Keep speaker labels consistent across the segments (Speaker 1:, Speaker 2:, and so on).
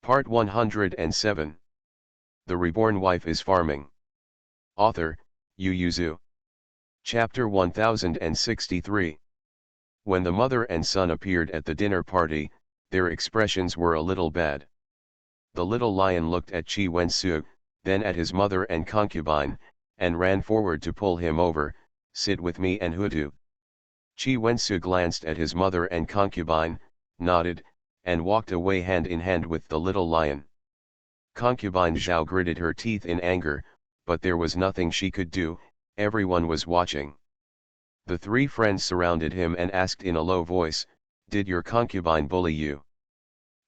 Speaker 1: Part 107. The Reborn Wife is Farming. Author, Yu Yuzu. Chapter 1063. When the mother and son appeared at the dinner party, their expressions were a little bad. The little lion looked at Chi Wensu, then at his mother and concubine, and ran forward to pull him over. Sit with me and Hutu. Chi Wensu glanced at his mother and concubine, nodded, and walked away hand in hand with the little lion. Concubine Zhao gritted her teeth in anger, but there was nothing she could do. Everyone was watching. The three friends surrounded him and asked in a low voice, "Did your concubine bully you?"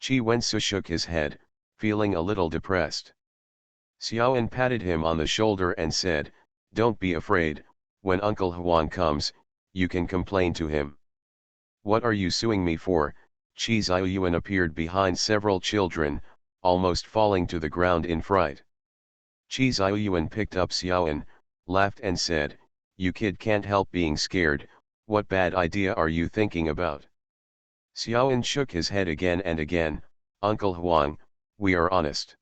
Speaker 1: Chi Wensu shook his head, feeling a little depressed. Xiaoan patted him on the shoulder and said, "Don't be afraid, when Uncle Huan comes, you can complain to him." "What are you suing me for?" Chi Ziyuan appeared behind several children, almost falling to the ground in fright. Chi Ziyuan picked up Xiaoan, laughed and said, "You kid can't help being scared, what bad idea are you thinking about?" Xiaoan shook his head again and again, "Uncle Huang, we are honest."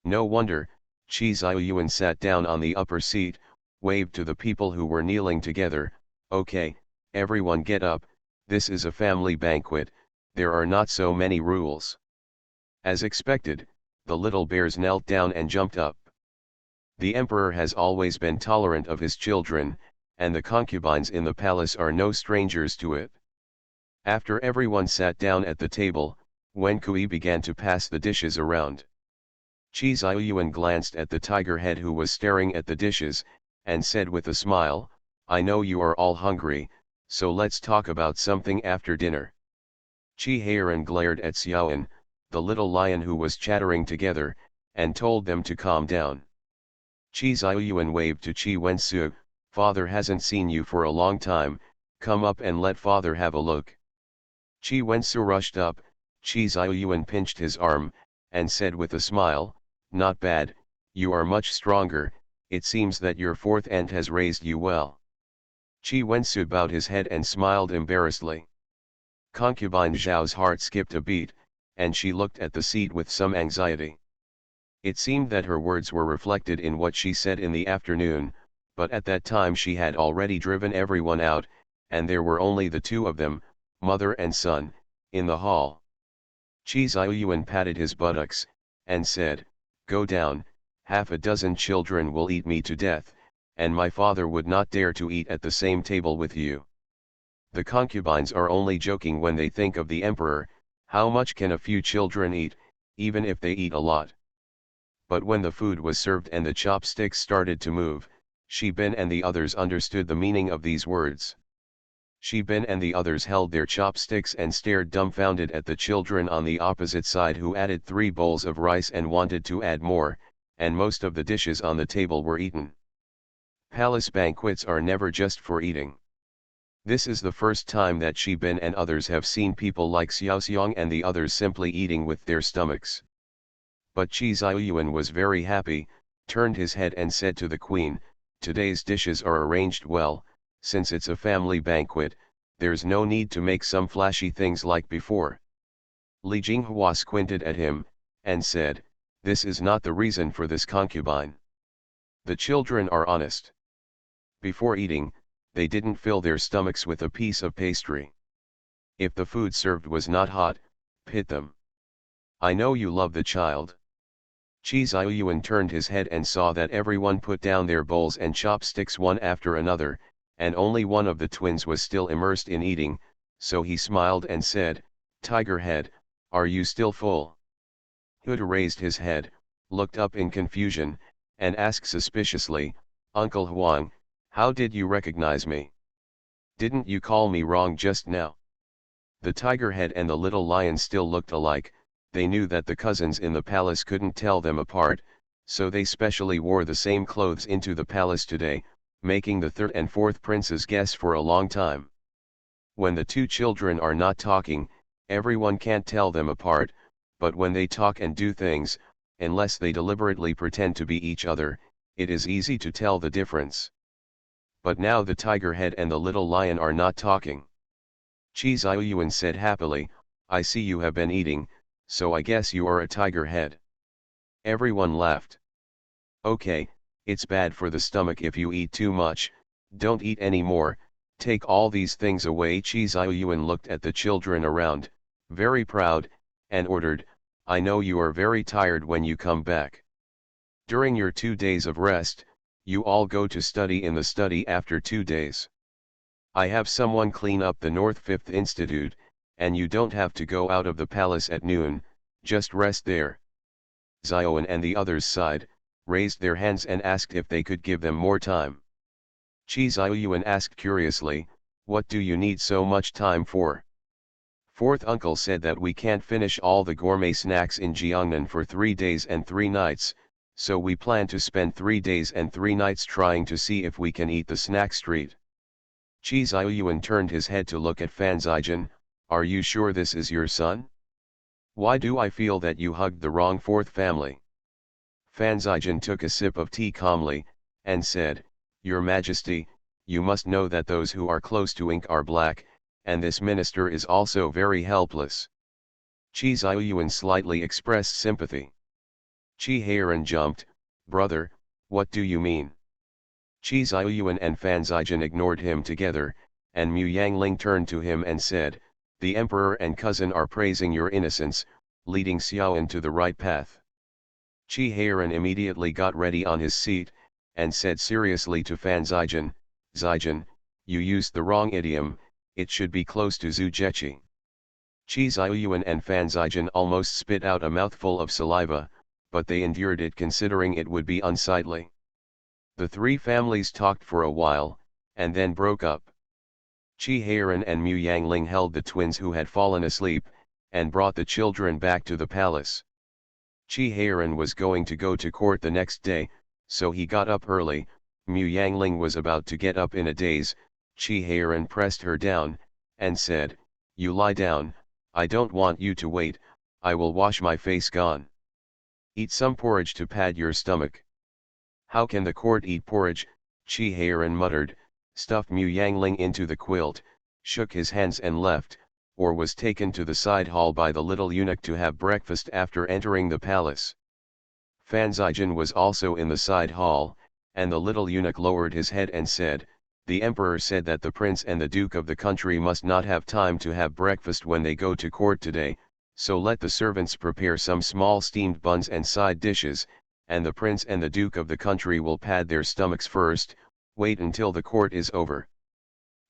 Speaker 1: No wonder. Chi Ziyuan sat down on the upper seat, waved to the people who were kneeling together, "Okay, everyone get up, this is a family banquet, there are not so many rules." As expected, the little bears knelt down and jumped up. The emperor has always been tolerant of his children, and the concubines in the palace are no strangers to it. After everyone sat down at the table, Wen Kui began to pass the dishes around. Chi Ziyuan glanced at the tiger head who was staring at the dishes, and said with a smile, "I know you are all hungry, so let's talk about something after dinner." Chi Heiran glared at Xiaoan, the little lion who was chattering together, and told them to calm down. Chi Ziyuan waved to Chi Wensu, "Father hasn't seen you for a long time, come up and let father have a look." Chi Wensu rushed up, Chi Ziyuan pinched his arm, and said with a smile, "Not bad, you are much stronger, it seems that your fourth aunt has raised you well." Chi Wensu bowed his head and smiled embarrassedly. Concubine Zhao's heart skipped a beat, and she looked at the seat with some anxiety. It seemed that her words were reflected in what she said in the afternoon, but at that time she had already driven everyone out, and there were only the two of them, mother and son, in the hall. Chi Ziyuan patted his buttocks, and said, "Go down, half a dozen children will eat me to death, and my father would not dare to eat at the same table with you." The concubines are only joking when they think of the emperor. How much can a few children eat, even if they eat a lot? But when the food was served and the chopsticks started to move, Shi Bin and the others understood the meaning of these words. Shi Bin and the others held their chopsticks and stared dumbfounded at the children on the opposite side who added 3 bowls of rice and wanted to add more, and most of the dishes on the table were eaten. Palace banquets are never just for eating. This is the first time that Shi Bin and others have seen people like Xiaoxiang and the others simply eating with their stomachs. But Chi Ziyuan was very happy, turned his head and said to the queen, "Today's dishes are arranged well, since it's a family banquet, there's no need to make some flashy things like before." Li Jinghua squinted at him, and said, "This is not the reason for this concubine. The children are honest. Before eating, they didn't fill their stomachs with a piece of pastry. If the food served was not hot, pit them. I know you love the child." Chi Ziyuan turned his head and saw that everyone put down their bowls and chopsticks one after another, and only one of the twins was still immersed in eating, so he smiled and said, "Tiger head, are you still full?" Huda raised his head, looked up in confusion, and asked suspiciously, "Uncle Huang, how did you recognize me? Didn't you call me wrong just now?" The tiger head and the little lion still looked alike. They knew that the cousins in the palace couldn't tell them apart, so they specially wore the same clothes into the palace today, making the third and fourth princes guess for a long time. When the two children are not talking, everyone can't tell them apart, but when they talk and do things, unless they deliberately pretend to be each other, it is easy to tell the difference. But now the tiger head and the little lion are not talking. Chi Ziyuan said happily, "I see you have been eating, so I guess you are a tiger head. Everyone laughed. Okay, it's bad for the stomach if you eat too much, don't eat any more, take all these things away. Chi Xiaoyuan looked at the children around, very proud, and ordered, I know you are very tired when you come back. During your 2 days of rest, you all go to study in the study after 2 days. I have someone clean up the North Fifth Institute, and you don't have to go out of the palace at noon, just rest there. Xiaoan and the others sighed, raised their hands and asked if they could give them more time. Chi Xiaoyuan asked curiously, what do you need so much time for? Fourth uncle said that we can't finish all the gourmet snacks in Jiangnan for 3 days and 3 nights, so we plan to spend 3 days and 3 nights trying to see if we can eat the snack street. Chi Xiaoyuan turned his head to look at Fan Zijin, are you sure this is your son? Why do I feel that you hugged the wrong fourth family? Fan Zijin took a sip of tea calmly, and said, Your Majesty, you must know that those who are close to ink are black, and this minister is also very helpless. Chi Xiaoyuan slightly expressed sympathy. Chi Heiran jumped, brother, what do you mean? Chi Xiaoyuan and Fan Zijin ignored him together, and Mu Yangling turned to him and said, the emperor and cousin are praising your innocence, leading Xiaoan to the right path. Chi Heiran immediately got ready on his seat, and said seriously to Fan Zijin, Zijin, you used the wrong idiom, it should be close to Zhu Jechi. Chi Xiaoyuan and Fan Zijin almost spit out a mouthful of saliva, but they endured it considering it would be unsightly. The 3 families talked for a while, and then broke up. Chi Heiran and Mu Yangling held the twins who had fallen asleep, and brought the children back to the palace. Chi Heiran was going to go to court the next day, so he got up early. Mu Yangling was about to get up in a daze. Chi Heiran pressed her down, and said, you lie down, I don't want you to wait, I will wash my face gone. Eat some porridge to pad your stomach. How can the court eat porridge? Chi Heiran muttered, stuffed Mu Yangling into the quilt, shook his hands and left, or was taken to the side hall by the little eunuch to have breakfast after entering the palace. Fan Zijin was also in the side hall, and the little eunuch lowered his head and said, the emperor said that the prince and the duke of the country must not have time to have breakfast when they go to court today, so let the servants prepare some small steamed buns and side dishes, and the prince and the duke of the country will pad their stomachs first, wait until the court is over.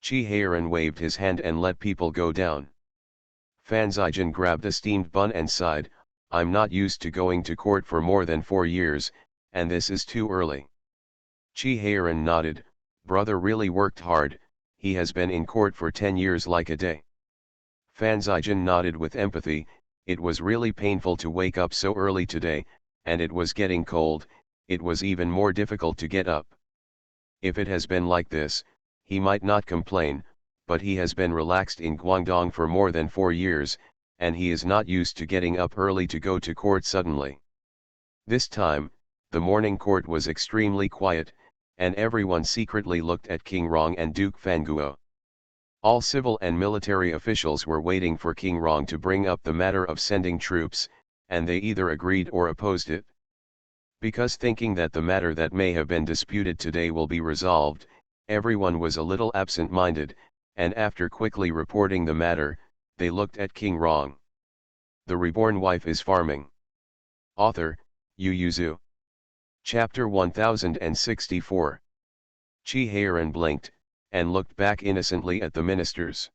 Speaker 1: Chi Heiran waved his hand and let people go down. Fan Zijin grabbed a steamed bun and sighed, I'm not used to going to court for more than 4 years, and this is too early. Chi Heiran nodded, brother really worked hard, he has been in court for 10 years like a day. Fan Zijin nodded with empathy, it was really painful to wake up so early today, and it was getting cold, it was even more difficult to get up. If it has been like this, he might not complain, but he has been relaxed in Guangdong for more than 4 years, and he is not used to getting up early to go to court suddenly. This time, the morning court was extremely quiet, and everyone secretly looked at King Rong and Duke Fanguo. All civil and military officials were waiting for King Rong to bring up the matter of sending troops, and they either agreed or opposed it. Because thinking that the matter that may have been disputed today will be resolved, everyone was a little absent-minded, and after quickly reporting the matter, they looked at King Rong. The Reborn Wife is Farming. Author, Yu Yuzu. Chapter 1064. Chi Heiran blinked, and looked back innocently at the ministers.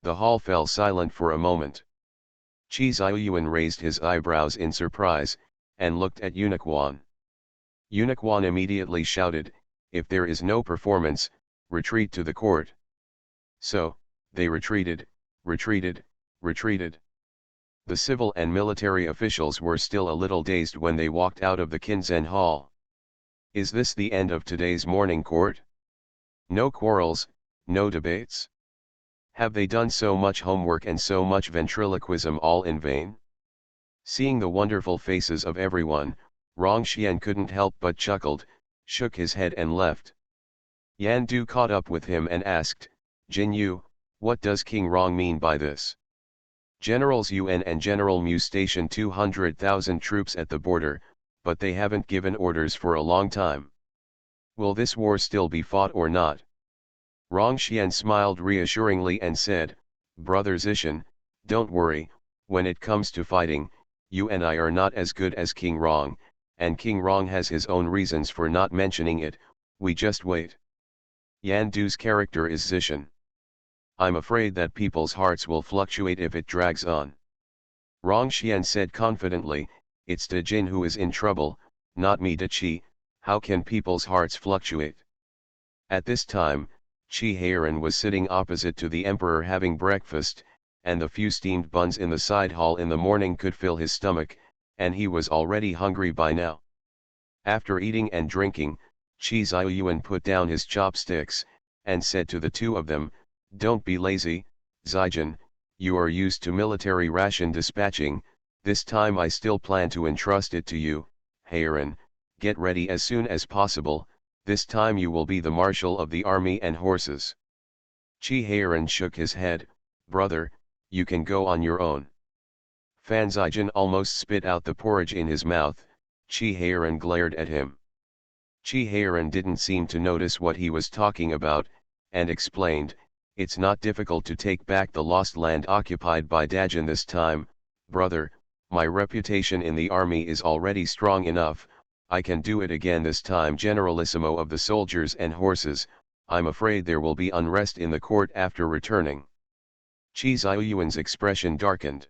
Speaker 1: The hall fell silent for a moment. Chi Xiaoyuan raised his eyebrows in surprise, and looked at Eunuch Wan. Eunuch Wan immediately shouted, if there is no performance, retreat to the court. So, they retreated, retreated. The civil and military officials were still a little dazed when they walked out of the Kinzen Hall. Is this the end of today's morning court? No quarrels, no debates? Have they done so much homework and so much ventriloquism all in vain? Seeing the wonderful faces of everyone, Rong Xian couldn't help but chuckled, shook his head and left. Yan Du caught up with him and asked, Jin Yu, what does King Rong mean by this? Generals UN and General Mu station 200,000 troops at the border, but they haven't given orders for a long time. Will this war still be fought or not? Rongxian smiled reassuringly and said, Brother Zishan, don't worry, when it comes to fighting, you and I are not as good as King Rong, and King Rong has his own reasons for not mentioning it, we just wait. Yan Du's character is Zishan. I'm afraid that people's hearts will fluctuate if it drags on. Rongxian said confidently, it's De Jin who is in trouble, not me De Qi, how can people's hearts fluctuate? At this time, Qi Heiran was sitting opposite to the emperor having breakfast, and the few steamed buns in the side hall in the morning could fill his stomach, and he was already hungry by now. After eating and drinking, Qi Ziyuan put down his chopsticks, and said to the two of them, don't be lazy, Zijin, you are used to military ration dispatching, this time I still plan to entrust it to you, Heiran, get ready as soon as possible, this time you will be the marshal of the army and horses. Qi Heiran shook his head, brother, you can go on your own. Fan Zijin almost spit out the porridge in his mouth, Qi Heiran glared at him. Qi Heiran didn't seem to notice what he was talking about, and explained, it's not difficult to take back the lost land occupied by Dajin this time, brother, my reputation in the army is already strong enough, I can do it again this time generalissimo of the soldiers and horses, I'm afraid there will be unrest in the court after returning. Qi Ziyuan's expression darkened.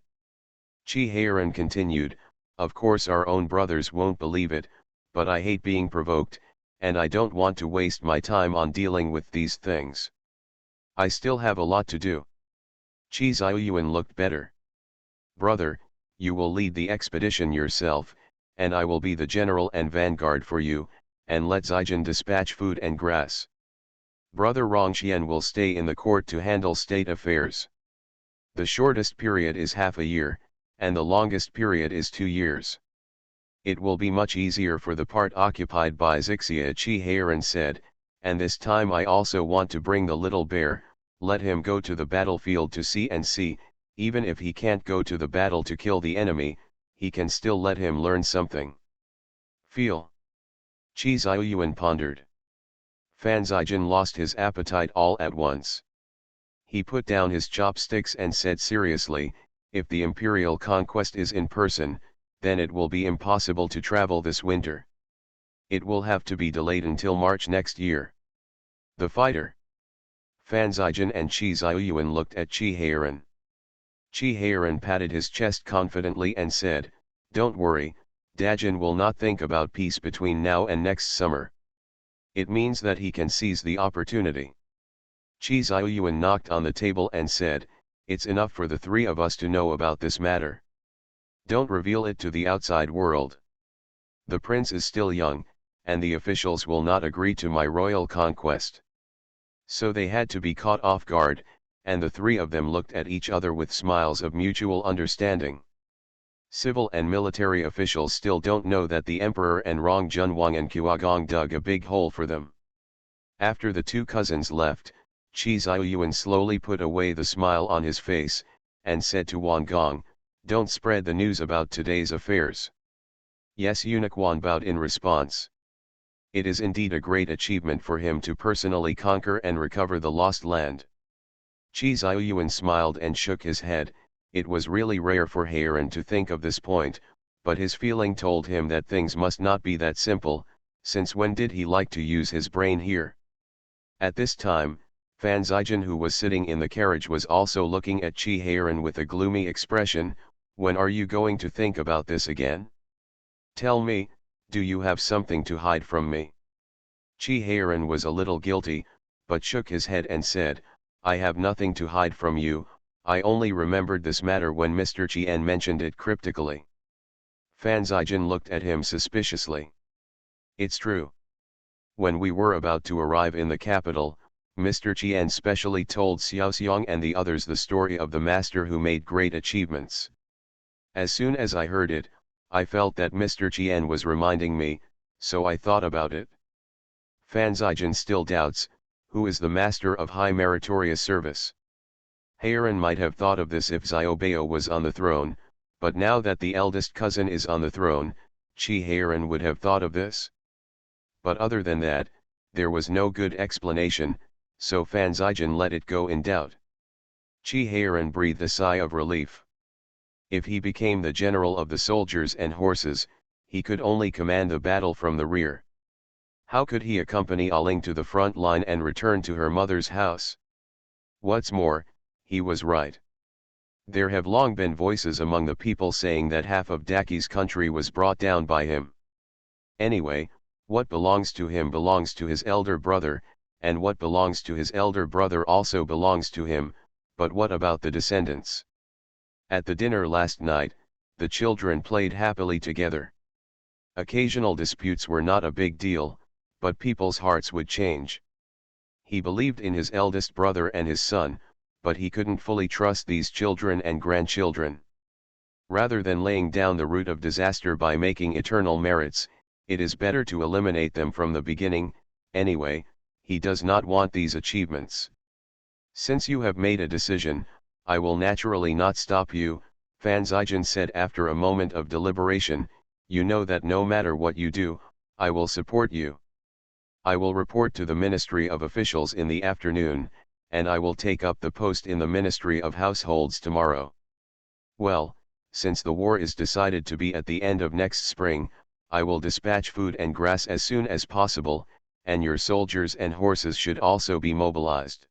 Speaker 1: Qi Heiran continued, of course our own brothers won't believe it, but I hate being provoked, and I don't want to waste my time on dealing with these things. I still have a lot to do. Qi Ziyuan looked better. Brother, you will lead the expedition yourself, and I will be the general and vanguard for you, and let Zijin dispatch food and grass. Brother Rongxian will stay in the court to handle state affairs. The shortest period is half a year, and the longest period is 2 years. It will be much easier for the part occupied by Zixia, Qi Heiran said, and this time I also want to bring the little bear, let him go to the battlefield to see and see, even if he can't go to the battle to kill the enemy, he can still let him learn something. Feel. Qi Ziyuan pondered. Fan Zijin lost his appetite all at once. He put down his chopsticks and said seriously, if the imperial conquest is in person, then it will be impossible to travel this winter. It will have to be delayed until March next year. The fighter. Fan Zijin and Qi Ziyuan looked at Qi Heiran. Qi Heiran patted his chest confidently and said, don't worry, Dajin will not think about peace between now and next summer. It means that he can seize the opportunity. Qi Ziyuan knocked on the table and said, it's enough for the three of us to know about this matter. Don't reveal it to the outside world. The prince is still young, and the officials will not agree to my royal conquest. So they had to be caught off guard, and the three of them looked at each other with smiles of mutual understanding. Civil and military officials still don't know that the emperor and Rong Junwang and Kuagong dug a big hole for them. After the two cousins left, Qi Ziyuan slowly put away the smile on his face, and said to Wang Gong, don't spread the news about today's affairs. Yes, eunuch Wan bowed in response. It is indeed a great achievement for him to personally conquer and recover the lost land. Qi Ziyuan smiled and shook his head, it was really rare for Heiran to think of this point, but his feeling told him that things must not be that simple, since when did he like to use his brain here? At this time, Fan Zijin, who was sitting in the carriage, was also looking at Qi Heiran with a gloomy expression. When are you going to think about this again? Tell me, do you have something to hide from me? Qi Heiran was a little guilty, but shook his head and said, I have nothing to hide from you, I only remembered this matter when Mr. Qian mentioned it cryptically. Fan Zijin looked at him suspiciously. It's true. When we were about to arrive in the capital, Mr. Qian specially told Xiaoxiang and the others the story of the master who made great achievements. As soon as I heard it, I felt that Mr. Qian was reminding me, so I thought about it. Fan Zijin still doubts, who is the master of high meritorious service? Heiran might have thought of this if Xiaobao was on the throne, but now that the eldest cousin is on the throne, Qi Heiran would have thought of this. But other than that, there was no good explanation, so Fan Zijin let it go in doubt. Qi Heiran breathed a sigh of relief. If he became the general of the soldiers and horses, he could only command the battle from the rear. How could he accompany Aling to the front line and return to her mother's house? What's more, he was right. There have long been voices among the people saying that half of Daki's country was brought down by him. Anyway, what belongs to him belongs to his elder brother, and what belongs to his elder brother also belongs to him, but what about the descendants? At the dinner last night, the children played happily together. Occasional disputes were not a big deal, but people's hearts would change. He believed in his eldest brother and his son, but he couldn't fully trust these children and grandchildren. Rather than laying down the root of disaster by making eternal merits, it is better to eliminate them from the beginning. Anyway, he does not want these achievements. Since you have made a decision, I will naturally not stop you, Fan Zijin said after a moment of deliberation. You know that no matter what you do, I will support you. I will report to the Ministry of Officials in the afternoon, and I will take up the post in the Ministry of Households tomorrow. Well, since the war is decided to be at the end of next spring, I will dispatch food and grass as soon as possible, and your soldiers and horses should also be mobilized.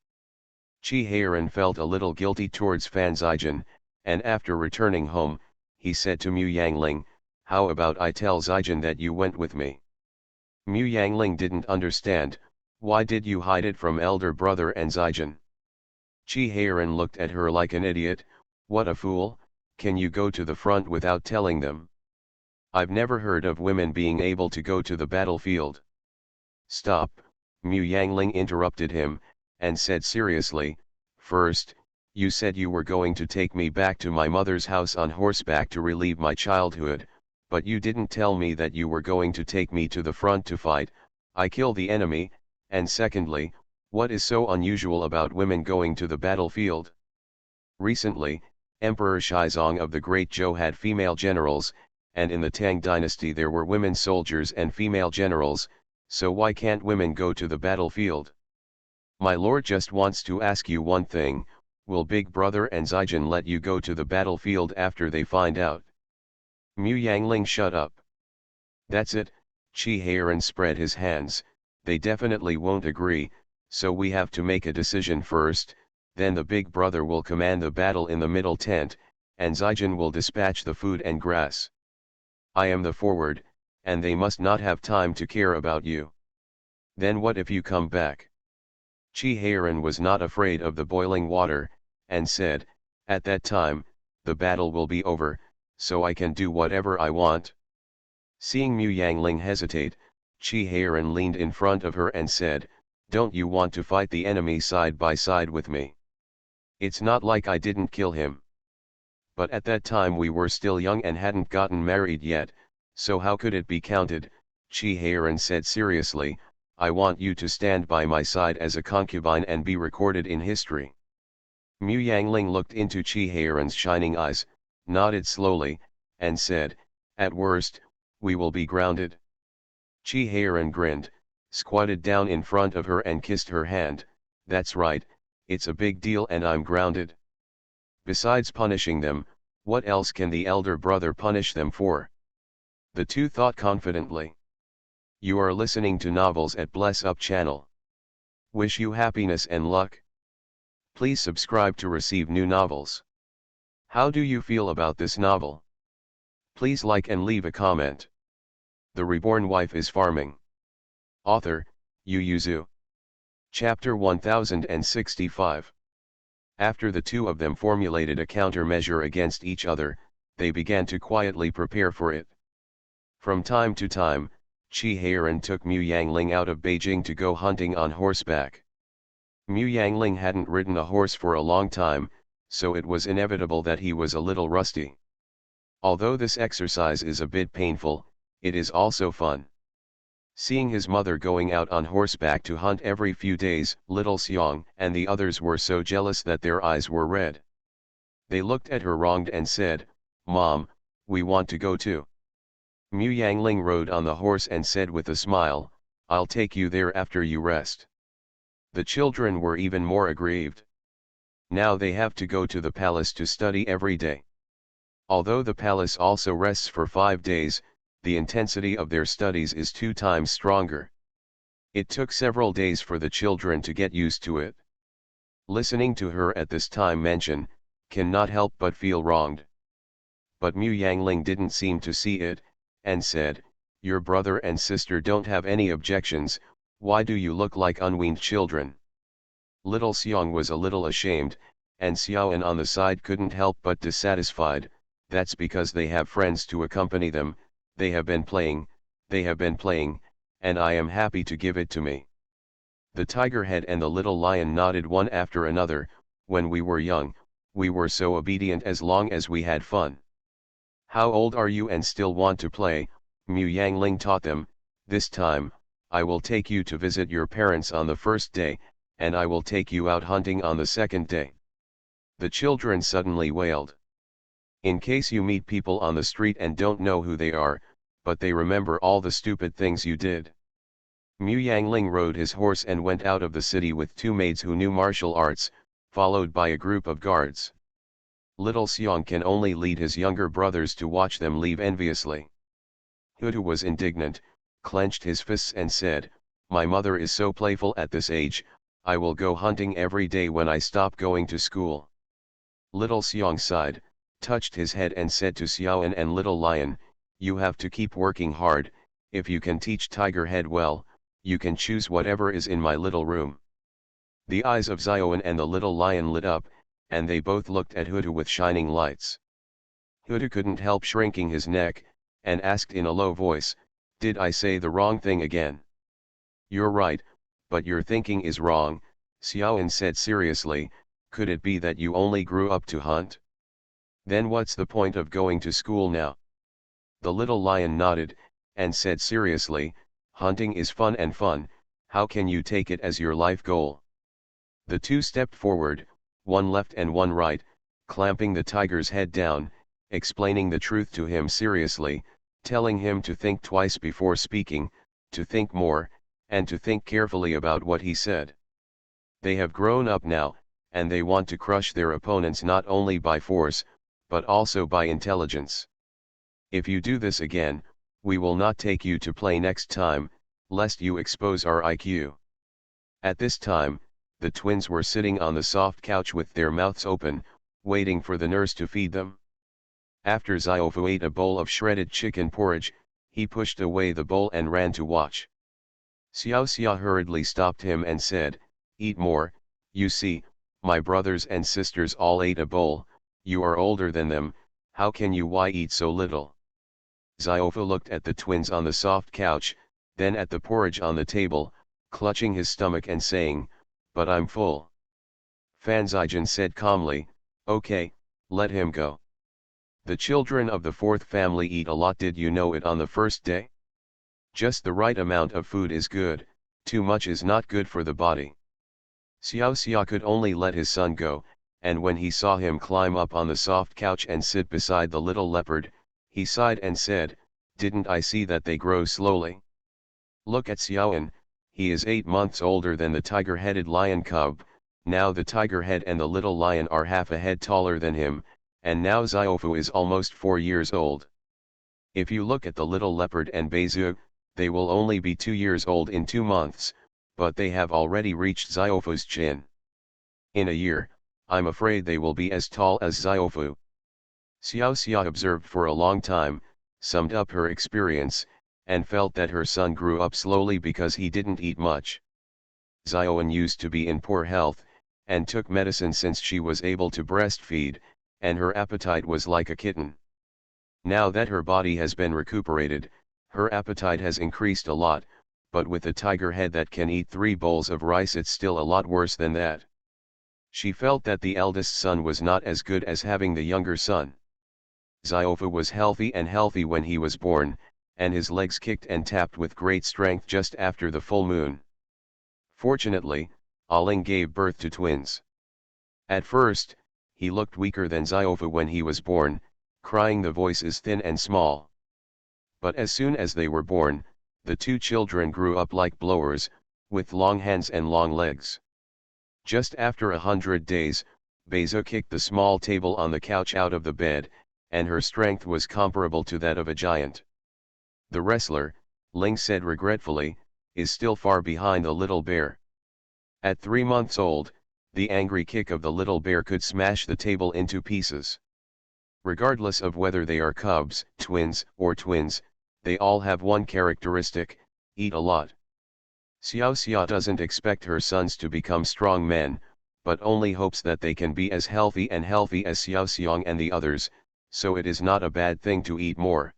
Speaker 1: Qi Heiran felt a little guilty towards Fan Zijin, and after returning home, he said to Mu Yangling, "How about I tell Zijin that you went with me?" Mu Yangling didn't understand. Why did you hide it from elder brother and Zijin? Qi Heiran looked at her like an idiot. What a fool, can you go to the front without telling them? I've never heard of women being able to go to the battlefield. Stop, Mu Yangling interrupted him, and said seriously, first, you said you were going to take me back to my mother's house on horseback to relieve my childhood, but you didn't tell me that you were going to take me to the front to fight, I kill the enemy. And secondly, what is so unusual about women going to the battlefield? Recently, Emperor Shizong of the Great Zhou had female generals, and in the Tang dynasty there were women soldiers and female generals, so why can't women go to the battlefield? My lord just wants to ask you one thing, will Big Brother and Zijin let you go to the battlefield after they find out? Mu Yangling shut up. That's it, Qi Heiran spread his hands. They definitely won't agree, so we have to make a decision first, then the Big Brother will command the battle in the middle tent, and Zijin will dispatch the food and grass. I am the forward, and they must not have time to care about you. Then what if you come back? Qi Heiran was not afraid of the boiling water, and said, at that time, the battle will be over, so I can do whatever I want. Seeing Mu Yangling hesitate, Qi Heiran leaned in front of her and said, don't you want to fight the enemy side by side with me? It's not like I didn't kill him. But at that time we were still young and hadn't gotten married yet, so how could it be counted? Qi Heiran said seriously, I want you to stand by my side as a concubine and be recorded in history. Mu Yangling looked into Qi Heiran's shining eyes, nodded slowly, and said, at worst, we will be grounded. Qi Heiran grinned, squatted down in front of her and kissed her hand. That's right, it's a big deal and I'm grounded. Besides punishing them, what else can the elder brother punish them for? The two thought confidently. You are listening to Novels at Bless Up channel. Wish you happiness and luck. Please subscribe to receive new novels. How do you feel about this novel? Please like and leave a comment. The Reborn Wife is Farming. Author, Yu Yuzu. Chapter 1065. After the two of them formulated a countermeasure against each other, they began to quietly prepare for it. From time to time, Qi Heiran took Mu Yangling out of Beijing to go hunting on horseback. Mu Yangling hadn't ridden a horse for a long time, so it was inevitable that he was a little rusty. Although this exercise is a bit painful, it is also fun. Seeing his mother going out on horseback to hunt every few days, little Xiang and the others were so jealous that their eyes were red. They looked at her wronged and said, "Mom, we want to go too." Mu Yangling rode on the horse and said with a smile, "I'll take you there after you rest." The children were even more aggrieved. Now they have to go to the palace to study every day. Although the palace also rests for 5 days, the intensity of their studies is 2 times stronger. It took several days for the children to get used to it. Listening to her at this time mention, cannot help but feel wronged. But Mu Yangling didn't seem to see it, and said, "Your brother and sister don't have any objections, why do you look like unweaned children?" Little Xiang was a little ashamed, and Xiaoan on the side couldn't help but dissatisfied, "That's because they have friends to accompany them, they have been playing, and I am happy to give it to me." The tiger head and the little lion nodded one after another, "When we were young, we were so obedient as long as we had fun." "How old are you and still want to play?" Mu Yangling taught them, "This time, I will take you to visit your parents on the first day, and I will take you out hunting on the second day." The children suddenly wailed. In case you meet people on the street and don't know who they are, but they remember all the stupid things you did. Mu Yangling rode his horse and went out of the city with 2 maids who knew martial arts, followed by a group of guards. Little Xiang can only lead his younger brothers to watch them leave enviously. Hutu was indignant, clenched his fists and said, "My mother is so playful at this age, I will go hunting every day when I stop going to school." Little Xiang sighed, touched his head and said to Xiaoan and Little Lion, "You have to keep working hard, if you can teach Tiger Head well, you can choose whatever is in my little room." The eyes of Xiaoan and the Little Lion lit up, and they both looked at Hutu with shining lights. Hutu couldn't help shrinking his neck, and asked in a low voice, "Did I say the wrong thing again?" "You're right, but your thinking is wrong," Xiaoan said seriously, "could it be that you only grew up to hunt? Then what's the point of going to school now?" The Little Lion nodded, and said seriously, "Hunting is fun and fun, how can you take it as your life goal?" The 2 stepped forward, one left and one right, clamping the tiger's head down, explaining the truth to him seriously, telling him to think twice before speaking, to think more, and to think carefully about what he said. They have grown up now, and they want to crush their opponents not only by force, but also by intelligence. If you do this again, we will not take you to play next time, lest you expose our IQ. At this time, the twins were sitting on the soft couch with their mouths open, waiting for the nurse to feed them. After Xiaofu ate a bowl of shredded chicken porridge, he pushed away the bowl and ran to watch. Xiao Xia hurriedly stopped him and said, "Eat more, you see, my brothers and sisters all ate a bowl, you are older than them, how can you eat so little?" Xiaofu looked at the twins on the soft couch, then at the porridge on the table, clutching his stomach and saying, "But I'm full." Fan Zijian said calmly, "Okay, let him go. The children of the 4th family eat a lot, did you know it on the first day? Just the right amount of food is good, too much is not good for the body." Xiao Xia could only let his son go, and when he saw him climb up on the soft couch and sit beside the little leopard, he sighed and said, "Didn't I see that they grow slowly? Look at Xiaoan, he is 8 months older than the tiger-headed lion cub, now the tiger head and the little lion are half a head taller than him, and now Xiaofu is almost 4 years old. If you look at the little leopard and Beizhu, they will only be 2 years old in 2 months, but they have already reached Xiaofu's chin. In a year, I'm afraid they will be as tall as Xiaofu." Xiao Xia observed for a long time, summed up her experience, and felt that her son grew up slowly because he didn't eat much. Xiaoan used to be in poor health, and took medicine since she was able to breastfeed, and her appetite was like a kitten. Now that her body has been recuperated, her appetite has increased a lot, but with a tiger head that can eat 3 bowls of rice it's still a lot worse than that. She felt that the eldest son was not as good as having the younger son. Xiaofu was healthy when he was born, and his legs kicked and tapped with great strength just after the full moon. Fortunately, Aling gave birth to twins. At first, he looked weaker than Ziofa when he was born, crying the voices thin and small. But as soon as they were born, the two children grew up like blowers, with long hands and long legs. Just after 100 days, Bezo kicked the small table on the couch out of the bed, and her strength was comparable to that of a giant. The wrestler, Ling said regretfully, is still far behind the little bear. At 3 months old, the angry kick of the little bear could smash the table into pieces. Regardless of whether they are cubs, twins, or twins, they all have one characteristic: eat a lot. Xiao Xia doesn't expect her sons to become strong men, but only hopes that they can be as healthy as Xiao Xiang and the others, so it is not a bad thing to eat more.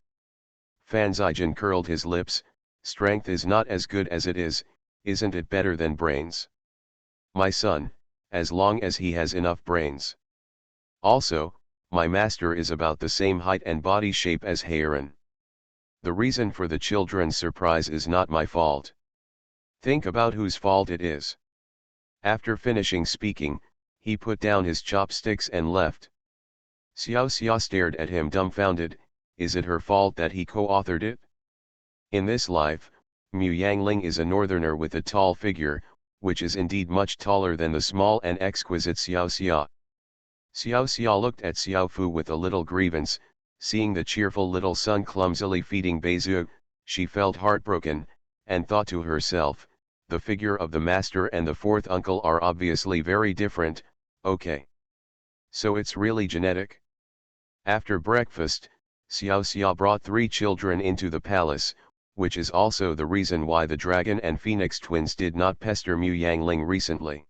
Speaker 1: Fan Zijin curled his lips. Strength is not as good as it is, isn't it better than brains? My son, as long as he has enough brains. Also, my master is about the same height and body shape as Heiran. The reason for the children's surprise is not my fault. Think about whose fault it is. After finishing speaking, he put down his chopsticks and left. Xiao Xia stared at him dumbfounded. Is it her fault that he co-authored it? In this life, Mu Yangling is a northerner with a tall figure, which is indeed much taller than the small and exquisite Xiao Xia. Xiao Xia looked at Xiao Fu with a little grievance. Seeing the cheerful little son clumsily feeding Beizhu, she felt heartbroken, and thought to herself, the figure of the master and the fourth uncle are obviously very different. Okay. So it's really genetic? After breakfast, Xiao Xia brought 3 children into the palace, which is also the reason why the dragon and phoenix twins did not pester Mu Yangling recently.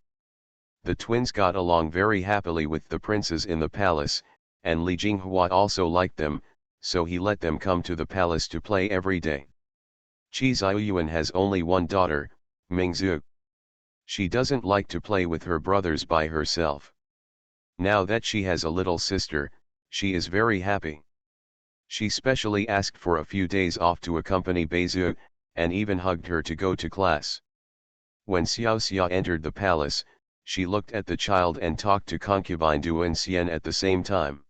Speaker 1: The twins got along very happily with the princes in the palace, and Li Jinghua also liked them, so he let them come to the palace to play every day. Qi Ziyuan has only one daughter, Mingzhu. She doesn't like to play with her brothers by herself. Now that she has a little sister, she is very happy. She specially asked for a few days off to accompany Beizhu, and even hugged her to go to class. When Xiao Xia entered the palace, she looked at the child and talked to concubine Duan Xian at the same time.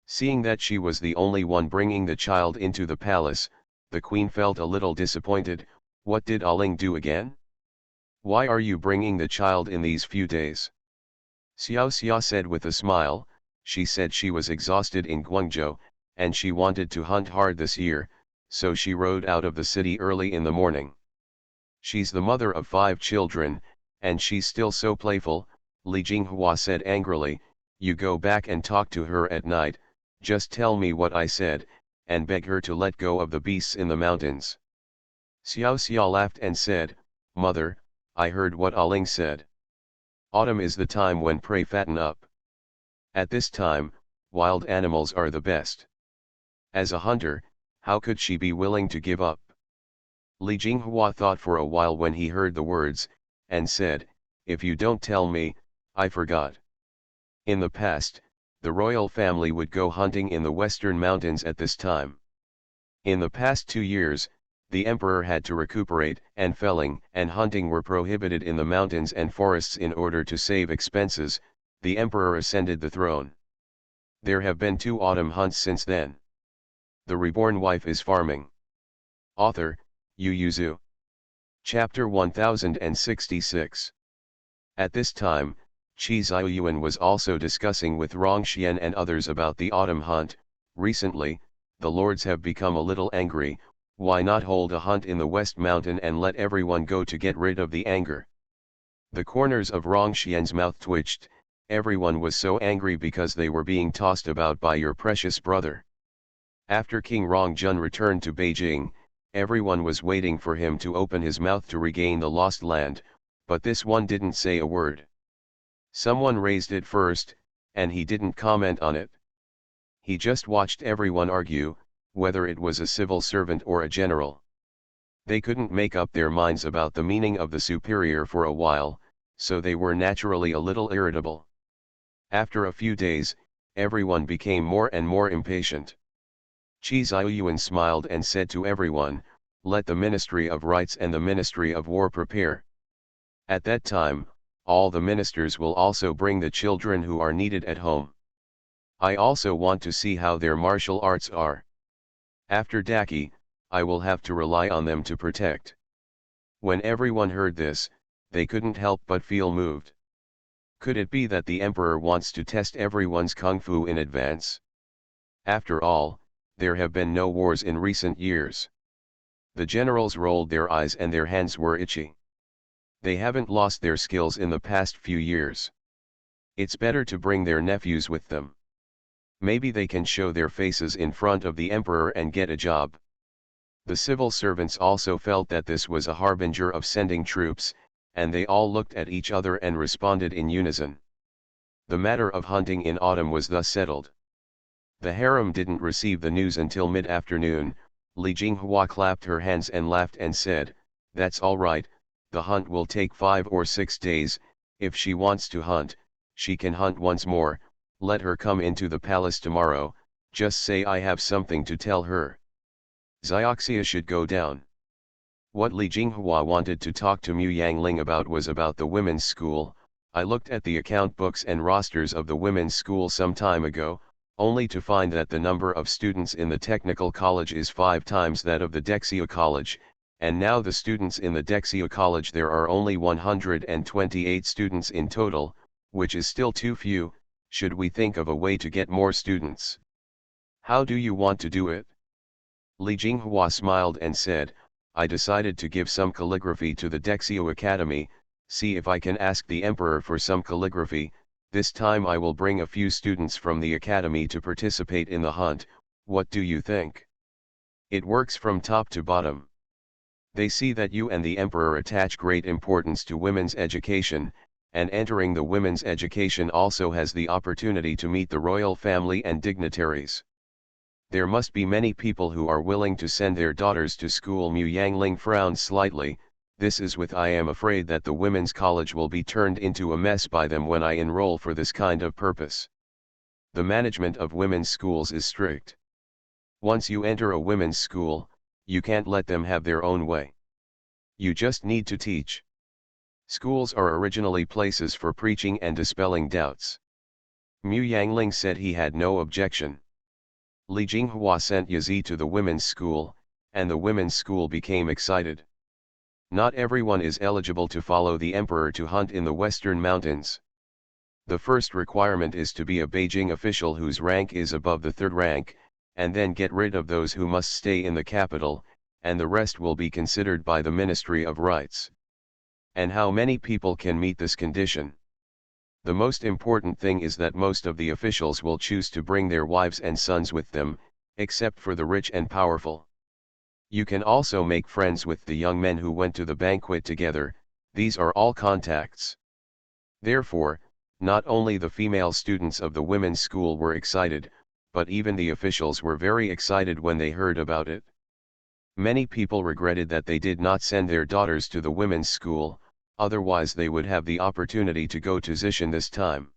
Speaker 1: Seeing that she was the only one bringing the child into the palace, the queen felt a little disappointed. What did Aling do again? Why are you bringing the child in these few days? Xiao Xia said with a smile. She said she was exhausted in Guangzhou, and she wanted to hunt hard this year, so she rode out of the city early in the morning. She's the mother of 5 children, and she's still so playful, Li Jinghua said angrily. You go back and talk to her at night, just tell me what I said, and beg her to let go of the beasts in the mountains. Xiao Xia laughed and said, Mother, I heard what Aling said. Autumn is the time when prey fatten up. At this time, wild animals are the best. As a hunter, how could she be willing to give up? Li Jinghua thought for a while when he heard the words, and said, if you don't tell me, I forgot. In the past, the royal family would go hunting in the western mountains at this time. In the past 2 years, the emperor had to recuperate, and felling and hunting were prohibited in the mountains and forests in order to save expenses. The emperor ascended the throne. There have been 2 autumn hunts since then. The reborn wife is farming. Author, Yu Yuzu. Chapter 1066. At this time, Qi Ziyuan was also discussing with Rongxian and others about the autumn hunt. Recently, the lords have become a little angry. Why not hold a hunt in the West Mountain and let everyone go to get rid of the anger? The corners of Rongxian's mouth twitched. Everyone was so angry because they were being tossed about by your precious brother. After King Rongjun returned to Beijing, everyone was waiting for him to open his mouth to regain the lost land, but this one didn't say a word. Someone raised it first, and he didn't comment on it. He just watched everyone argue, whether it was a civil servant or a general. They couldn't make up their minds about the meaning of the superior for a while, so they were naturally a little irritable. After a few days, everyone became more and more impatient. Chi Ziyuan smiled and said to everyone, "Let the Ministry of Rights and the Ministry of War prepare. At that time, all the ministers will also bring the children who are needed at home. I also want to see how their martial arts are. After Daki, I will have to rely on them to protect." When everyone heard this, they couldn't help but feel moved. Could it be that the emperor wants to test everyone's kung fu in advance? After all, there have been no wars in recent years. The generals rolled their eyes and their hands were itchy. They haven't lost their skills in the past few years. It's better to bring their nephews with them. Maybe they can show their faces in front of the emperor and get a job. The civil servants also felt that this was a harbinger of sending troops, and they all looked at each other and responded in unison. The matter of hunting in autumn was thus settled. The harem didn't receive the news until mid-afternoon. Li Jinghua clapped her hands and laughed and said, "That's all right, the hunt will take 5 or 6 days, if she wants to hunt, she can hunt once more, let her come into the palace tomorrow, just say I have something to tell her." Xioxia should go down. What Li Jinghua wanted to talk to Mu Yangling about was about the women's school. "I looked at the account books and rosters of the women's school some time ago, only to find that the number of students in the technical college is 5 times that of the Dexia College, and now the students in the Dexia College there are only 128 students in total, which is still too few. Should we think of a way to get more students?" "How do you want to do it?" Li Jinghua smiled and said, "I decided to give some calligraphy to the Dexio Academy, see if I can ask the emperor for some calligraphy. This time I will bring a few students from the academy to participate in the hunt. What do you think? It works from top to bottom. They see that you and the emperor attach great importance to women's education, and entering the women's education also has the opportunity to meet the royal family and dignitaries. There must be many people who are willing to send their daughters to school." Mu Yangling frowned slightly. "This is with I am afraid that the women's college will be turned into a mess by them when I enroll for this kind of purpose. The management of women's schools is strict. Once you enter a women's school, you can't let them have their own way. You just need to teach. Schools are originally places for preaching and dispelling doubts." Mu Yangling said he had no objection. Li Jinghua sent Yazi to the women's school, and the women's school became excited. Not everyone is eligible to follow the emperor to hunt in the western mountains. The first requirement is to be a Beijing official whose rank is above the 3rd rank, and then get rid of those who must stay in the capital, and the rest will be considered by the Ministry of Rights. And how many people can meet this condition? The most important thing is that most of the officials will choose to bring their wives and sons with them, except for the rich and powerful. You can also make friends with the young men who went to the banquet together. These are all contacts. Therefore, not only the female students of the women's school were excited, but even the officials were very excited when they heard about it. Many people regretted that they did not send their daughters to the women's school, otherwise they would have the opportunity to go to Zishan this time.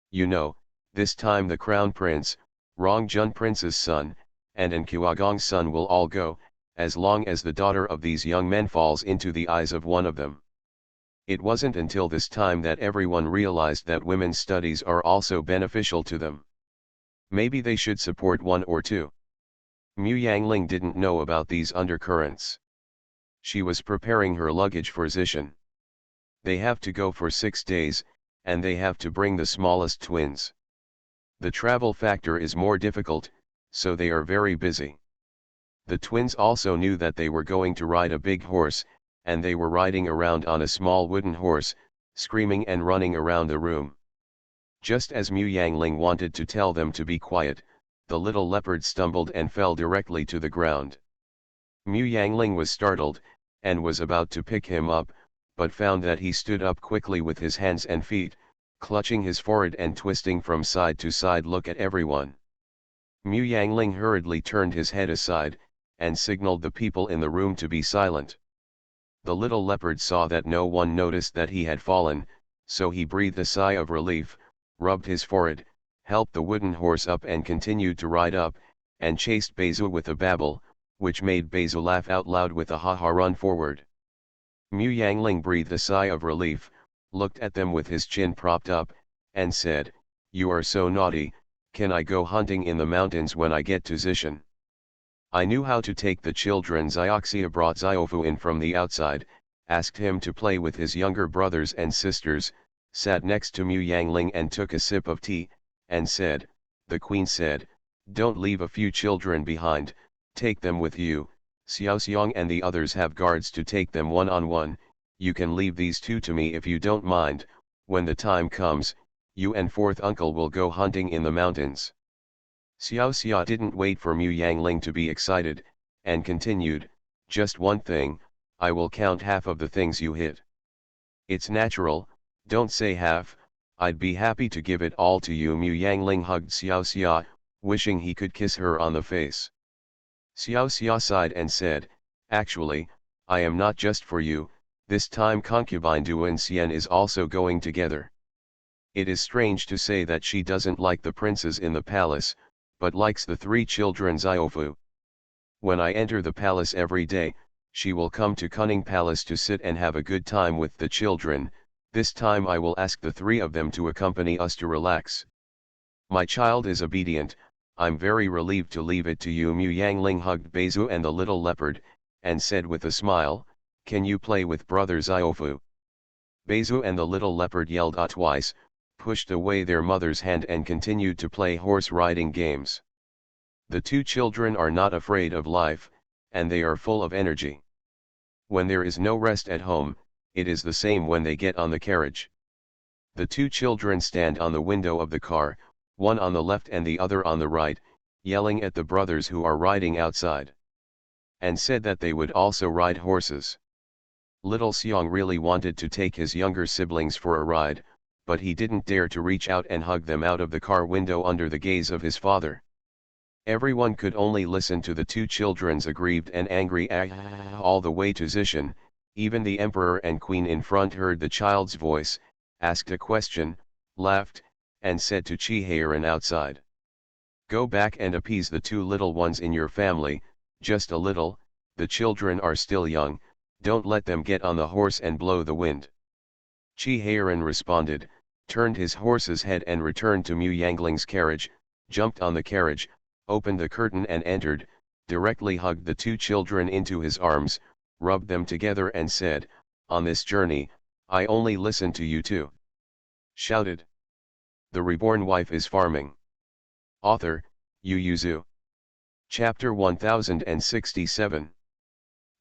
Speaker 1: You know, this time the crown prince, Rongjun prince's son, and Nkuagong's son will all go, as long as the daughter of these young men falls into the eyes of one of them. It wasn't until this time that everyone realized that women's studies are also beneficial to them. Maybe they should support one or two. Mu Yangling didn't know about these undercurrents. She was preparing her luggage for Zishan. They have to go for 6 days, and they have to bring the smallest twins. The travel factor is more difficult, so they are very busy. The twins also knew that they were going to ride a big horse, and they were riding around on a small wooden horse, screaming and running around the room. Just as Mu Yangling wanted to tell them to be quiet, the little leopard stumbled and fell directly to the ground. Mu Yangling was startled, and was about to pick him up, but found that he stood up quickly with his hands and feet, clutching his forehead and twisting from side to side. "Look at everyone." Mu Yangling hurriedly turned his head aside, and signaled the people in the room to be silent. The little leopard saw that no one noticed that he had fallen, so he breathed a sigh of relief, rubbed his forehead, helped the wooden horse up and continued to ride up, and chased Bezu with a babble, which made Bezu laugh out loud with a ha-ha run forward. Mu Yangling breathed a sigh of relief, looked at them with his chin propped up, and said, "You are so naughty, can I go hunting in the mountains when I get to Zishan?" I knew how to take the children. Zioxia brought Ziofu in from the outside, asked him to play with his younger brothers and sisters, sat next to Mu Yangling and took a sip of tea, and said, "The queen said, don't leave a few children behind, take them with you. Xiao Xiang and the others have guards to take them one-on-one, you can leave these two to me if you don't mind, when the time comes, you and fourth uncle will go hunting in the mountains." Xiao Xia didn't wait for Mu Yangling to be excited, and continued, "Just one thing, I will count half of the things you hit. It's natural, don't say half, I'd be happy to give it all to you." Mu Yangling hugged Xiao Xia, wishing he could kiss her on the face. Xiao Xia sighed and said, "Actually, I am not just for you, this time concubine Duan Xian is also going together. It is strange to say that she doesn't like the princes in the palace, but likes the three children Ziofu. When I enter the palace every day, she will come to Cunning Palace to sit and have a good time with the children. This time I will ask the three of them to accompany us to relax. My child is obedient, I'm very relieved to leave it to you." Mu Yangling hugged Bezu and the little leopard, and said with a smile, "Can you play with brother Ziofu?" Bezu and the little leopard yelled twice, pushed away their mother's hand and continued to play horse riding games. The two children are not afraid of life, and they are full of energy. When there is no rest at home, it is the same when they get on the carriage. The two children stand on the window of the car, one on the left and the other on the right, yelling at the brothers who are riding outside. And said that they would also ride horses. Little Xiang really wanted to take his younger siblings for a ride, but he didn't dare to reach out and hug them out of the car window under the gaze of his father. Everyone could only listen to the two children's aggrieved and angry ah all the way to Zishan. Even the emperor and queen in front heard the child's voice, asked a question, laughed, and said to Chiharan outside, "Go back and appease the two little ones in your family, just a little, the children are still young, don't let them get on the horse and blow the wind." Chiharan responded, turned his horse's head and returned to Mu Yangling's carriage, jumped on the carriage, opened the curtain and entered, directly hugged the two children into his arms, rubbed them together and said, "On this journey, I only listen to you two." Shouted. The Reborn Wife is Farming. Author, Yu Yuzu. Chapter 1067.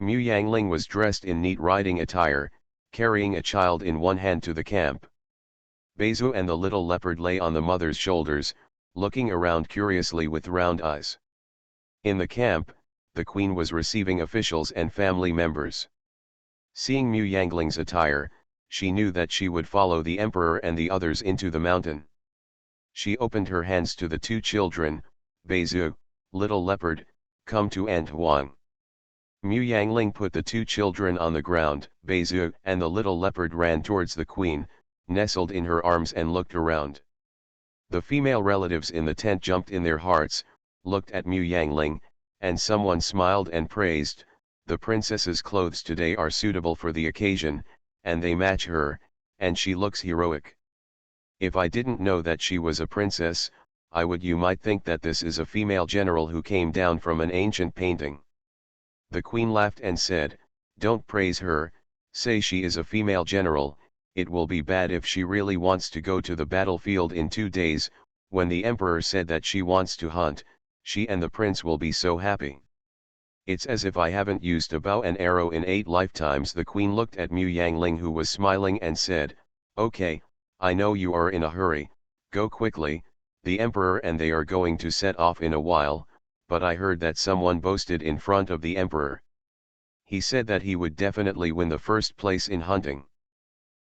Speaker 1: Mu Yangling was dressed in neat riding attire, carrying a child in one hand to the camp. Bezu and the little leopard lay on the mother's shoulders, looking around curiously with round eyes. In the camp, the queen was receiving officials and family members. Seeing Mu Yangling's attire, she knew that she would follow the emperor and the others into the mountain. She opened her hands to the two children, "Bezu, little leopard, come to Aunt Huang." Mu Yangling put the two children on the ground. Bezu and the little leopard ran towards the queen, nestled in her arms and looked around. The female relatives in the tent jumped in their hearts, looked at Mu Yangling, and someone smiled and praised, "The princess's clothes today are suitable for the occasion, and they match her, and she looks heroic. If I didn't know that she was a princess, you might think that this is a female general who came down from an ancient painting." The queen laughed and said, "Don't praise her, say she is a female general, it will be bad if she really wants to go to the battlefield in 2 days, when the emperor said that she wants to hunt, she and the prince will be so happy. It's as if I haven't used a bow and arrow in 8 lifetimes." The queen looked at Mu Yangling, who was smiling, and said, "Okay, I know you are in a hurry, go quickly, the emperor and they are going to set off in a while, but I heard that someone boasted in front of the emperor. He said that he would definitely win the first place in hunting."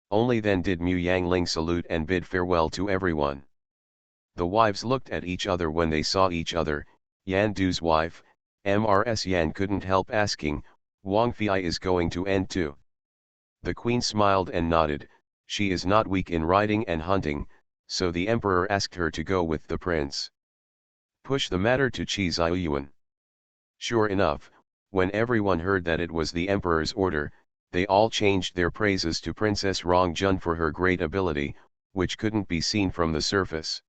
Speaker 1: Only then did Mu Yangling salute and bid farewell to everyone. The wives looked at each other when they saw each other. Yan Du's wife, Mrs. Yan, couldn't help asking, "Wang Fei is going to end too?" The queen smiled and nodded. She is not weak in riding and hunting, so the emperor asked her to go with the prince. Push the matter to Qi Ziyuan. Sure enough, when everyone heard that it was the emperor's order, they all changed their praises to Princess Rongjun for her great ability, which couldn't be seen from the surface.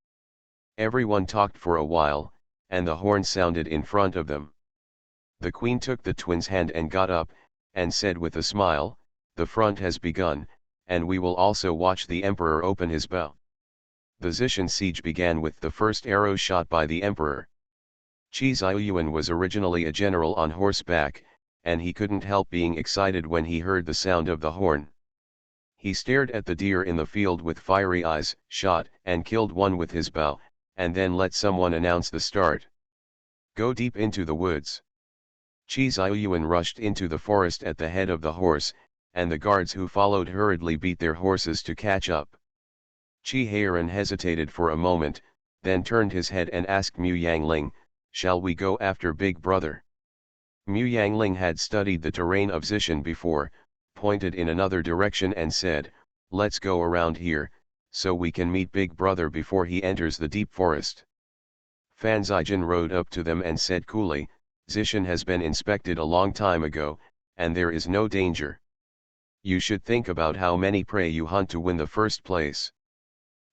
Speaker 1: Everyone talked for a while, and the horn sounded in front of them. The queen took the twins' hand and got up, and said with a smile, "The front has begun, and we will also watch the emperor open his bow." The Zishan siege began with the first arrow shot by the emperor. Qi Ziyuan was originally a general on horseback, and he couldn't help being excited when he heard the sound of the horn. He stared at the deer in the field with fiery eyes, shot and killed one with his bow, and then let someone announce the start. "Go deep into the woods." Qi Ziyuan rushed into the forest at the head of the horse, and the guards who followed hurriedly beat their horses to catch up. Qi Heiran hesitated for a moment, then turned his head and asked Mu Yangling, "Shall we go after Big Brother?" Mu Yangling had studied the terrain of Zishan before, pointed in another direction and said, "Let's go around here, so we can meet Big Brother before he enters the deep forest." Fan Zijin rode up to them and said coolly, "Zishan has been inspected a long time ago, and there is no danger. You should think about how many prey you hunt to win the first place.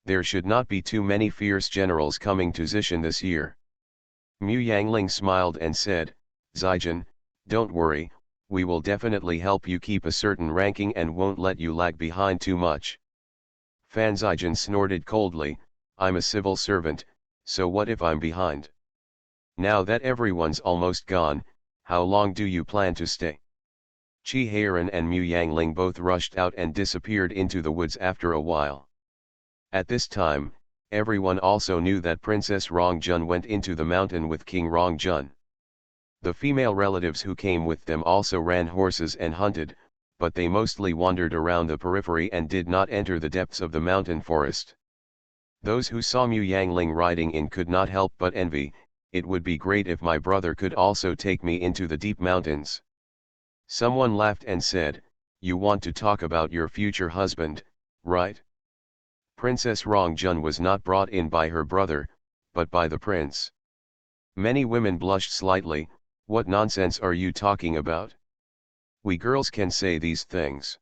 Speaker 1: There should not be too many fierce generals coming to Zishan this year." Mu Yangling smiled and said, "Zijin, don't worry, we will definitely help you keep a certain ranking and won't let you lag behind too much." Fan Zijin snorted coldly, "I'm a civil servant, so what if I'm behind? Now that everyone's almost gone, how long do you plan to stay?" Qi Heiran and Mu Yangling both rushed out and disappeared into the woods after a while. At this time, everyone also knew that Princess Rongjun went into the mountain with King Rongjun. The female relatives who came with them also ran horses and hunted, but they mostly wandered around the periphery and did not enter the depths of the mountain forest. Those who saw Mu Yangling riding in could not help but envy. "It would be great if my brother could also take me into the deep mountains." Someone laughed and said, "You want to talk about your future husband, right?" Princess Rongjun was not brought in by her brother, but by the prince. Many women blushed slightly. "What nonsense are you talking about? We girls can say these things."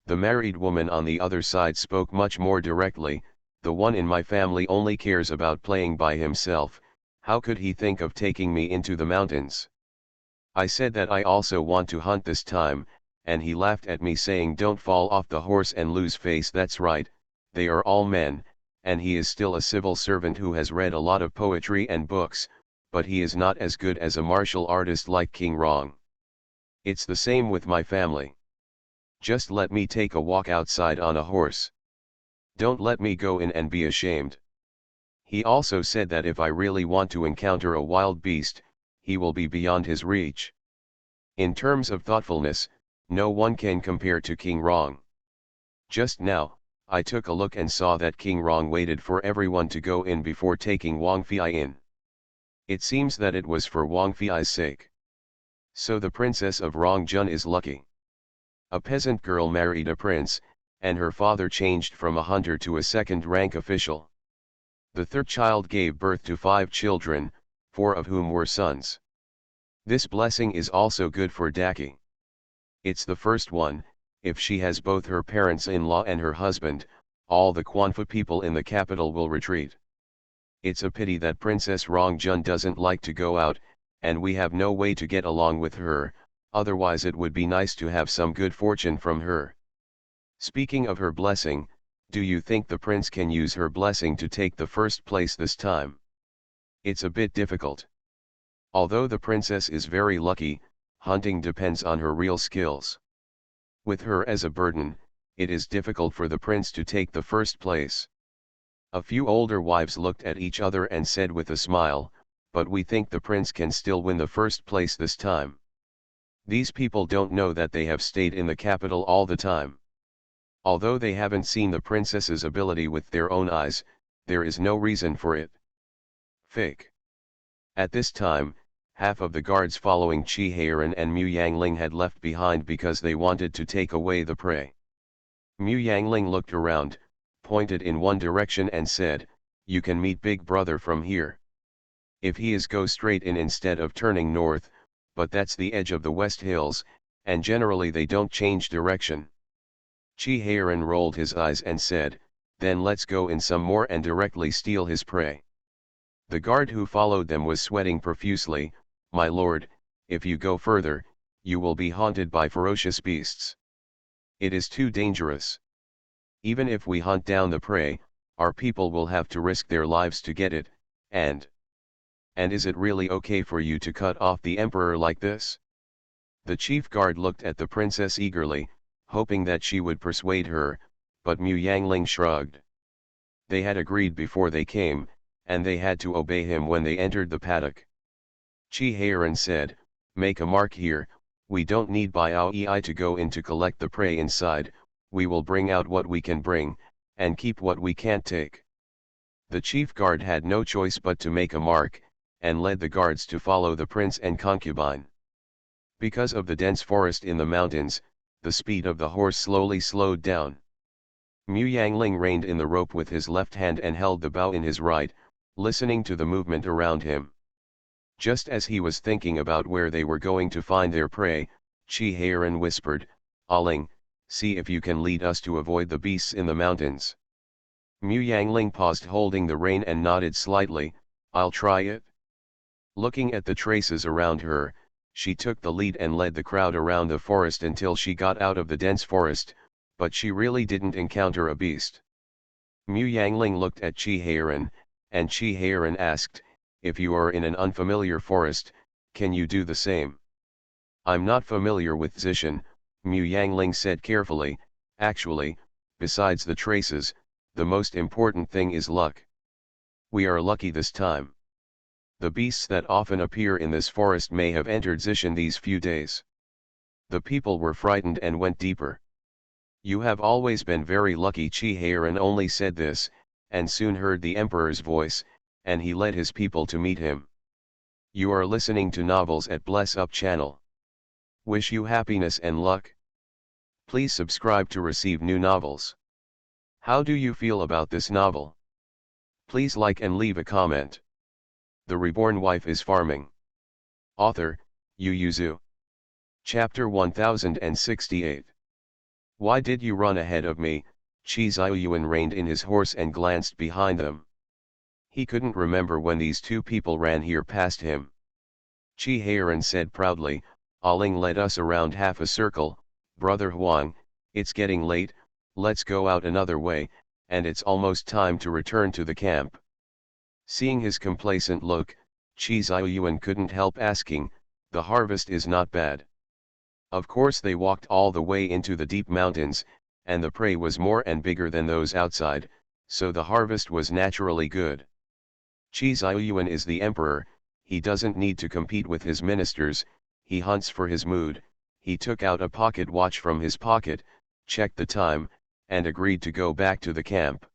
Speaker 1: The married woman on the other side spoke much more directly, "The one in my family only cares about playing by himself, how could he think of taking me into the mountains? I said that I also want to hunt this time, and he laughed at me saying don't fall off the horse and lose face. That's right, they are all men, and he is still a civil servant who has read a lot of poetry and books, but he is not as good as a martial artist like King Rong. It's the same with my family. Just let me take a walk outside on a horse. Don't let me go in and be ashamed." He also said that if I really want to encounter a wild beast, he will be beyond his reach. In terms of thoughtfulness, no one can compare to King Rong. Just now, I took a look and saw that King Rong waited for everyone to go in before taking Wang Fei in. It seems that it was for Wang Fei's sake. So the princess of Rongjun is lucky. A peasant girl married a prince, and her father changed from a hunter to a second-rank official. The third child gave birth to 5 children, 4 of whom were sons. This blessing is also good for Daki. It's the first one. If she has both her parents-in-law and her husband, all the Quanfa people in the capital will retreat. It's a pity that Princess Rongjun doesn't like to go out, and we have no way to get along with her, otherwise it would be nice to have some good fortune from her. Speaking of her blessing, do you think the prince can use her blessing to take the first place this time? It's a bit difficult. Although the princess is very lucky, hunting depends on her real skills. With her as a burden, it is difficult for the prince to take the first place. A few older wives looked at each other and said with a smile, "But we think the prince can still win the first place this time." These people don't know that they have stayed in the capital all the time. Although they haven't seen the princess's ability with their own eyes, there is no reason for it. Fake. At this time, half of the guards following Qi Heiran and Mu Yangling had left behind because they wanted to take away the prey. Mu Yangling looked around, pointed in one direction and said, "You can meet Big Brother from here." If he is go straight in instead of turning north, but that's the edge of the West Hills, and generally they don't change direction. Chi-Heiran rolled his eyes and said, then let's go in some more and directly steal his prey. The guard who followed them was sweating profusely. My lord, if you go further, you will be haunted by ferocious beasts. It is too dangerous. Even if we hunt down the prey, our people will have to risk their lives to get it, and is it really okay for you to cut off the emperor like this? The chief guard looked at the princess eagerly, hoping that she would persuade her, but Mu Yangling shrugged. They had agreed before they came, and they had to obey him when they entered the paddock. Chi-Heiran said, make a mark here, we don't need Biao Ei to go in to collect the prey inside, we will bring out what we can bring, and keep what we can't take. The chief guard had no choice but to make a mark, and led the guards to follow the prince and concubine. Because of the dense forest in the mountains, the speed of the horse slowly slowed down. Mu Yangling reined in the rope with his left hand and held the bow in his right, listening to the movement around him. Just as he was thinking about where they were going to find their prey, Chi-Heiran whispered, Aling, see if you can lead us to avoid the beasts in the mountains. Mu Yangling paused holding the rein and nodded slightly, I'll try it. Looking at the traces around her, she took the lead and led the crowd around the forest until she got out of the dense forest, but she really didn't encounter a beast. Mu Yangling looked at Chi-Heiran, and Chi-Heiran asked, if you are in an unfamiliar forest, can you do the same? I'm not familiar with Zishan, Mu Yangling said carefully, actually, besides the traces, the most important thing is luck. We are lucky this time. The beasts that often appear in this forest may have entered Zishan these few days. The people were frightened and went deeper. You have always been very lucky. Chi-Heiran only said this, and soon heard the emperor's voice, and he led his people to meet him. You are listening to Novels at Bless Up channel. Wish you happiness and luck. Please subscribe to receive new novels. How do you feel about this novel? Please like and leave a comment. The Reborn Wife is Farming. Author, Yu Yuzu. Chapter 1068. Why did you run ahead of me? Chi Ziyuan reined in his horse and glanced behind them. He couldn't remember when these two people ran here past him. Chi-Heiran said proudly, Aling led us around half a circle, Brother Huang, it's getting late, let's go out another way, and it's almost time to return to the camp. Seeing his complacent look, Chi Ziyuan couldn't help asking, the harvest is not bad. Of course they walked all the way into the deep mountains, and the prey was more and bigger than those outside, so the harvest was naturally good. Chi Ziyuan is the emperor, he doesn't need to compete with his ministers, he hunts for his mood. He took out a pocket watch from his pocket, checked the time, and agreed to go back to the camp.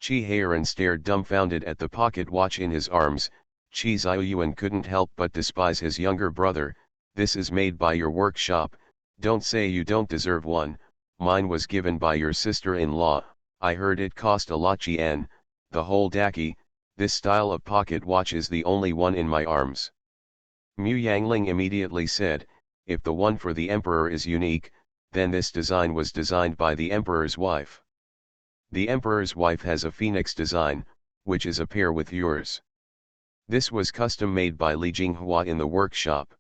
Speaker 1: Chi-Heiran stared dumbfounded at the pocket watch in his arms. Chi Ziyuan couldn't help but despise his younger brother. This is made by your workshop, don't say you don't deserve one, mine was given by your sister-in-law, I heard it cost a lot yen, the whole daki, this style of pocket watch is the only one in my arms. Mu Yangling immediately said, if the one for the emperor is unique, then this design was designed by the emperor's wife. The emperor's wife has a phoenix design, which is a pair with yours. This was custom made by Li Jinghua in the workshop.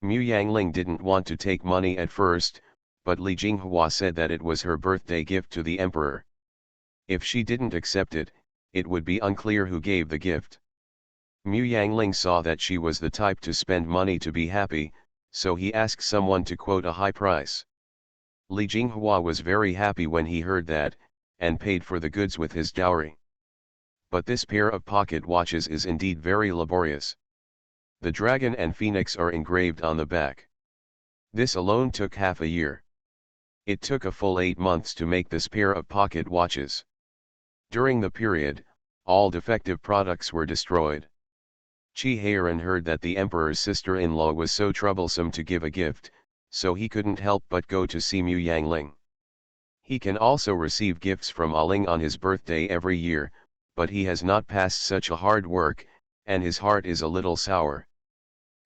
Speaker 1: Mu Yangling didn't want to take money at first, but Li Jinghua said that it was her birthday gift to the emperor. If she didn't accept it, it would be unclear who gave the gift. Mu Yangling saw that she was the type to spend money to be happy, so he asked someone to quote a high price. Li Jinghua was very happy when he heard that, and paid for the goods with his dowry. But this pair of pocket watches is indeed very laborious. The dragon and phoenix are engraved on the back. This alone took half a year. It took a full 8 months to make this pair of pocket watches. During the period, all defective products were destroyed. Chi-Heiran heard that the emperor's sister-in-law was so troublesome to give a gift, so he couldn't help but go to see Mu Yangling. He can also receive gifts from Aling on his birthday every year, but he has not passed such a hard work, and his heart is a little sour.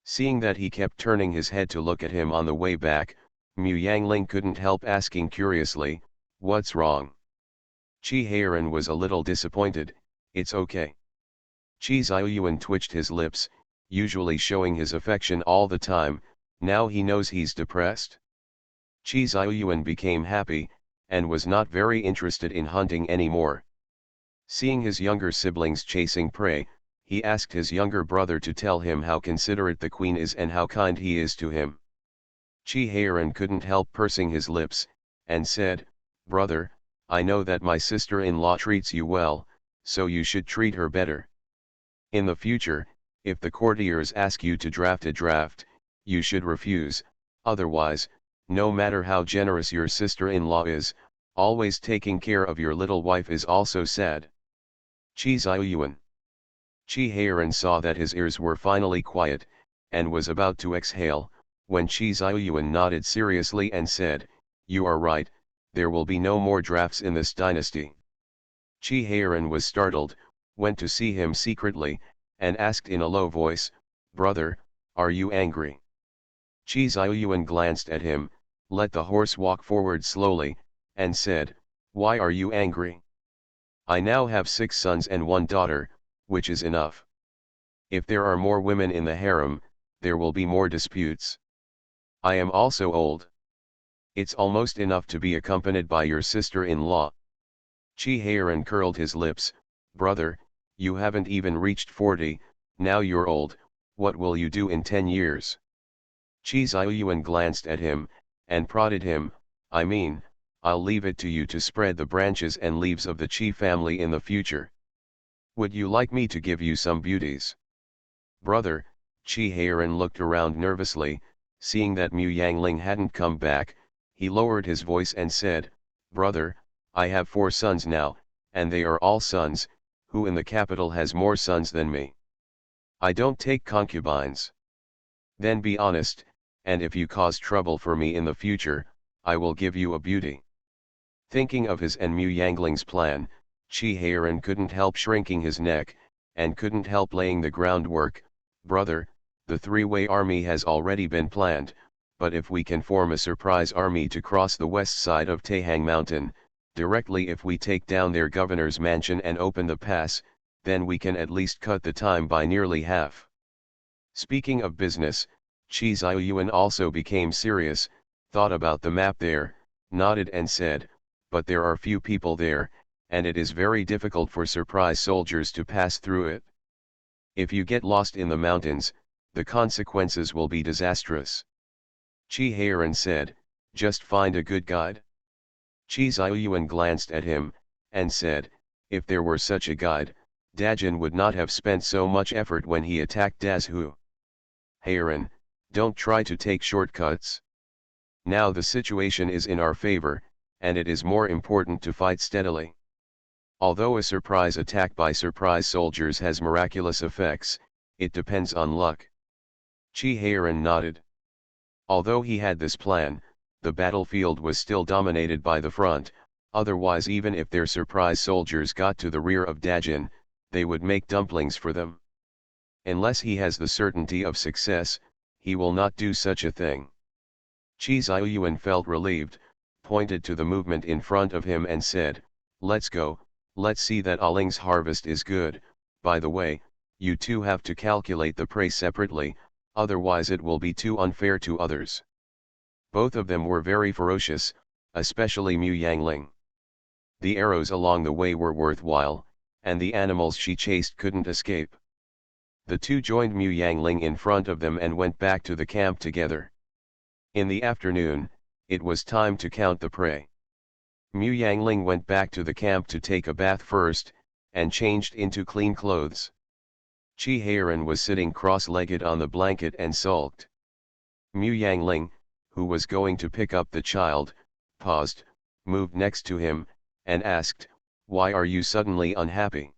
Speaker 1: Seeing that he kept turning his head to look at him on the way back, Mu Yangling couldn't help asking curiously, "What's wrong?" Chi Heiran was a little disappointed. "It's okay." Chi Xiaoyuan twitched his lips, usually showing his affection all the time, now he knows he's depressed. Chi Xiaoyuan became happy, and was not very interested in hunting anymore. Seeing his younger siblings chasing prey, he asked his younger brother to tell him how considerate the queen is and how kind he is to him. Chi Heiran couldn't help pursing his lips, and said, "Brother, I know that my sister-in-law treats you well, so you should treat her better. In the future, if the courtiers ask you to draft a draft, you should refuse, otherwise, no matter how generous your sister-in-law is, always taking care of your little wife is also sad." Chi Xiaoyuan. Chi Heiran saw that his ears were finally quiet, and was about to exhale, when Chi Xiaoyuan nodded seriously and said, "You are right, there will be no more drafts in this dynasty." Chi Heiran was startled, went to see him secretly, and asked in a low voice, "Brother, are you angry?" Chi Xiaoyuan glanced at him, let the horse walk forward slowly, and said, "Why are you angry? I now have 6 sons and 1 daughter, which is enough. If there are more women in the harem, there will be more disputes. I am also old. It's almost enough to be accompanied by your sister-in-law." Chi Heiran curled his lips, "Brother, you haven't even reached 40, now you're old, what will you do in 10 years? Chi Xiaoyuan glanced at him, and prodded him, "I mean, I'll leave it to you to spread the branches and leaves of the Chi family in the future. Would you like me to give you some beauties?" "Brother," Chi Heiran looked around nervously, seeing that Mu Yangling hadn't come back, he lowered his voice and said, "Brother, I have 4 sons now, and they are all sons, who in the capital has more sons than me? I don't take concubines. Then be honest, and if you cause trouble for me in the future, I will give you a beauty." Thinking of his and Mu Yangling's plan, Chi Heiran couldn't help shrinking his neck, and couldn't help laying the groundwork. "Brother, the 3-way army has already been planned, but if we can form a surprise army to cross the west side of Taihang Mountain, directly if we take down their governor's mansion and open the pass, then we can at least cut the time by nearly half." Speaking of business, Chi Xiaoyuan also became serious, thought about the map there, nodded and said, "But there are few people there, and it is very difficult for surprise soldiers to pass through it. If you get lost in the mountains, the consequences will be disastrous." Chi Heiran said, "Just find a good guide." Chi Xiaoyuan glanced at him, and said, "If there were such a guide, Dajin would not have spent so much effort when he attacked Dazhu. Heiran, don't try to take shortcuts. Now the situation is in our favor, and it is more important to fight steadily. Although a surprise attack by surprise soldiers has miraculous effects, it depends on luck." Chi Heiran nodded. Although he had this plan, the battlefield was still dominated by the front, otherwise even if their surprise soldiers got to the rear of Dajin, they would make dumplings for them. Unless he has the certainty of success, he will not do such a thing. Chi Xiaoyuan felt relieved, pointed to the movement in front of him and said, "Let's go, let's see that Aling's harvest is good. By the way, you two have to calculate the prey separately, otherwise it will be too unfair to others." Both of them were very ferocious, especially Mu Yangling. The arrows along the way were worthwhile, and the animals she chased couldn't escape. The two joined Mu Yangling in front of them and went back to the camp together. In the afternoon, it was time to count the prey. Mu Yangling went back to the camp to take a bath first, and changed into clean clothes. Chi Heiran was sitting cross-legged on the blanket and sulked. Mu Yangling, who was going to pick up the child, paused, moved next to him, and asked, "Why are you suddenly unhappy?"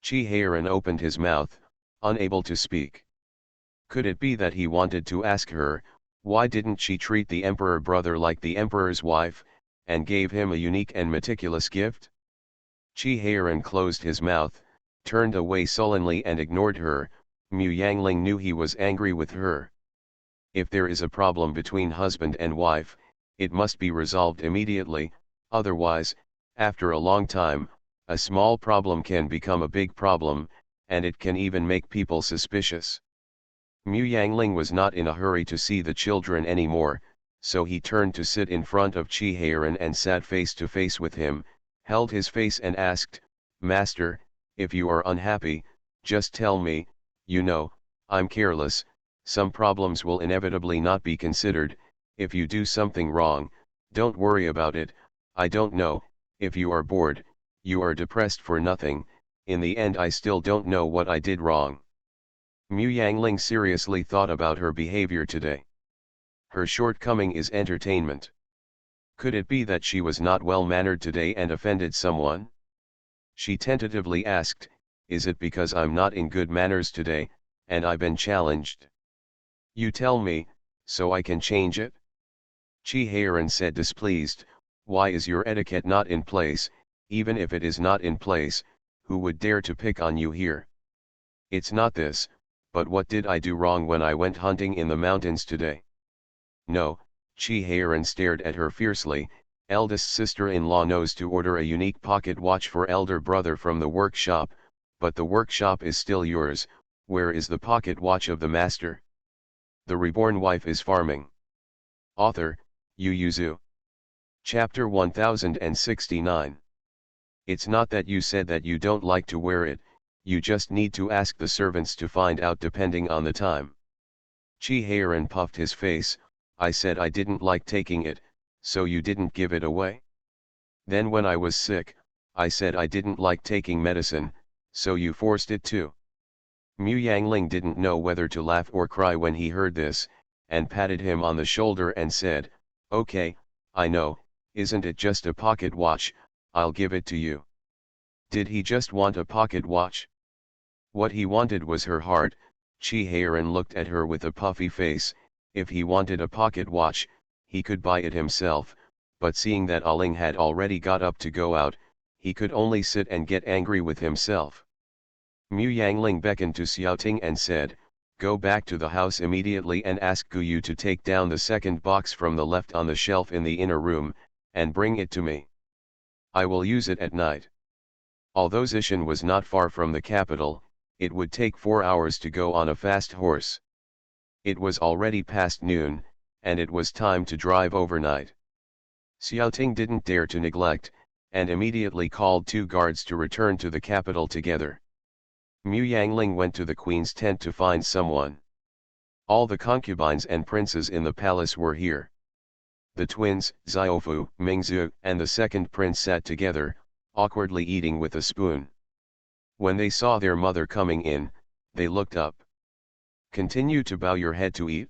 Speaker 1: Chi Heiran opened his mouth, unable to speak. Could it be that he wanted to ask her, why didn't she treat the emperor brother like the emperor's wife, and gave him a unique and meticulous gift? Chi Heiran closed his mouth, turned away sullenly and ignored her. Mu Yangling knew he was angry with her. If there is a problem between husband and wife, it must be resolved immediately, otherwise, after a long time, a small problem can become a big problem, and it can even make people suspicious. Mu Yangling was not in a hurry to see the children anymore, so he turned to sit in front of Qi Heiran and sat face to face with him, held his face and asked, "Master, if you are unhappy, just tell me. You know, I'm careless, some problems will inevitably not be considered. If you do something wrong, don't worry about it. I don't know, if you are bored, you are depressed for nothing, in the end I still don't know what I did wrong." Mu Yangling seriously thought about her behavior today. Her shortcoming is entertainment. Could it be that she was not well-mannered today and offended someone? She tentatively asked, "Is it because I'm not in good manners today, and I've been challenged? You tell me, so I can change it?" Qi Heiran said displeased, "Why is your etiquette not in place? Even if it is not in place, who would dare to pick on you here? It's not this, but what did I do wrong when I went hunting in the mountains today?" "No," Qi Heiran stared at her fiercely, "eldest sister-in-law knows to order a unique pocket watch for elder brother from the workshop, but the workshop is still yours. Where is the pocket watch of the master? The reborn wife is farming." Author, Yu Yuzu. Chapter 1069. It's not that you said that you don't like to wear it, you just need to ask the servants to find out depending on the time. Qi Heiran puffed his face, "I said I didn't like taking it, so you didn't give it away? Then when I was sick, I said I didn't like taking medicine, so you forced it too." Mu Yangling didn't know whether to laugh or cry when he heard this, and patted him on the shoulder and said, "Okay, I know, isn't it just a pocket watch, I'll give it to you." Did he just want a pocket watch? What he wanted was her heart. Qi Heiran looked at her with a puffy face. If he wanted a pocket watch, he could buy it himself, but seeing that Aling had already got up to go out, he could only sit and get angry with himself. Mu Yangling beckoned to Xiaoting and said, "Go back to the house immediately and ask Guyu to take down the second box from the left on the shelf in the inner room, and bring it to me. I will use it at night." Although Zishan was not far from the capital, it would take 4 hours to go on a fast horse. It was already past noon, and it was time to drive overnight. Xiaoting didn't dare to neglect, and immediately called 2 guards to return to the capital together. Mu Yangling went to the queen's tent to find someone. All the concubines and princes in the palace were here. The twins, Xiaofu, Mingzhu, and the second prince sat together, awkwardly eating with a spoon. When they saw their mother coming in, they looked up. "Continue to bow your head to eat?"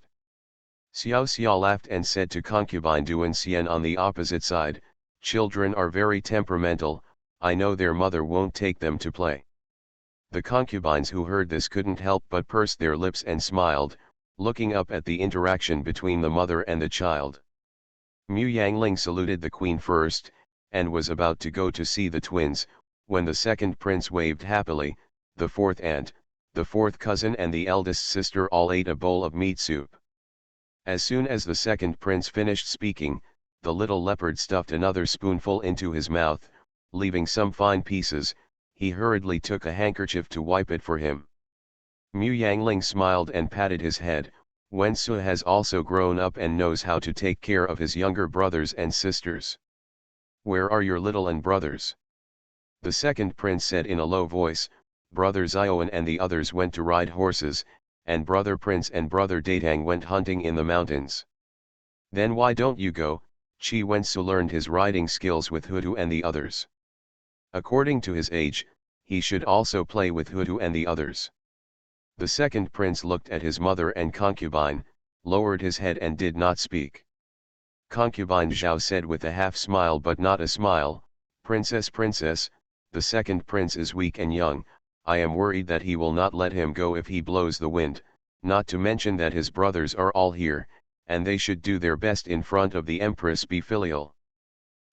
Speaker 1: Xiao Xia laughed and said to concubine Duan Xian on the opposite side, "Children are very temperamental, I know their mother won't take them to play." The concubines who heard this couldn't help but purse their lips and smiled, looking up at the interaction between the mother and the child. Mu Yangling saluted the queen first, and was about to go to see the twins, when the second prince waved happily. The fourth aunt, the fourth cousin and the eldest sister all ate a bowl of meat soup. As soon as the second prince finished speaking, the little leopard stuffed another spoonful into his mouth, leaving some fine pieces. He hurriedly took a handkerchief to wipe it for him. Mu Yangling smiled and patted his head. Wen Su has also grown up and knows how to take care of his younger brothers and sisters. "Where are your little and brothers?" The second prince said in a low voice. "Brother Xiaoan and the others went to ride horses, and brother Prince and brother Datang went hunting in the mountains." "Then why don't you go?" Qi Wensu learned his riding skills with Hudu and the others. According to his age, he should also play with Hudu and the others. The second prince looked at his mother and concubine, lowered his head and did not speak. Concubine Zhao said with a half smile but not a smile, "Princess, the second prince is weak and young, I am worried that he will not let him go if he blows the wind, not to mention that his brothers are all here, and they should do their best in front of the empress, be filial."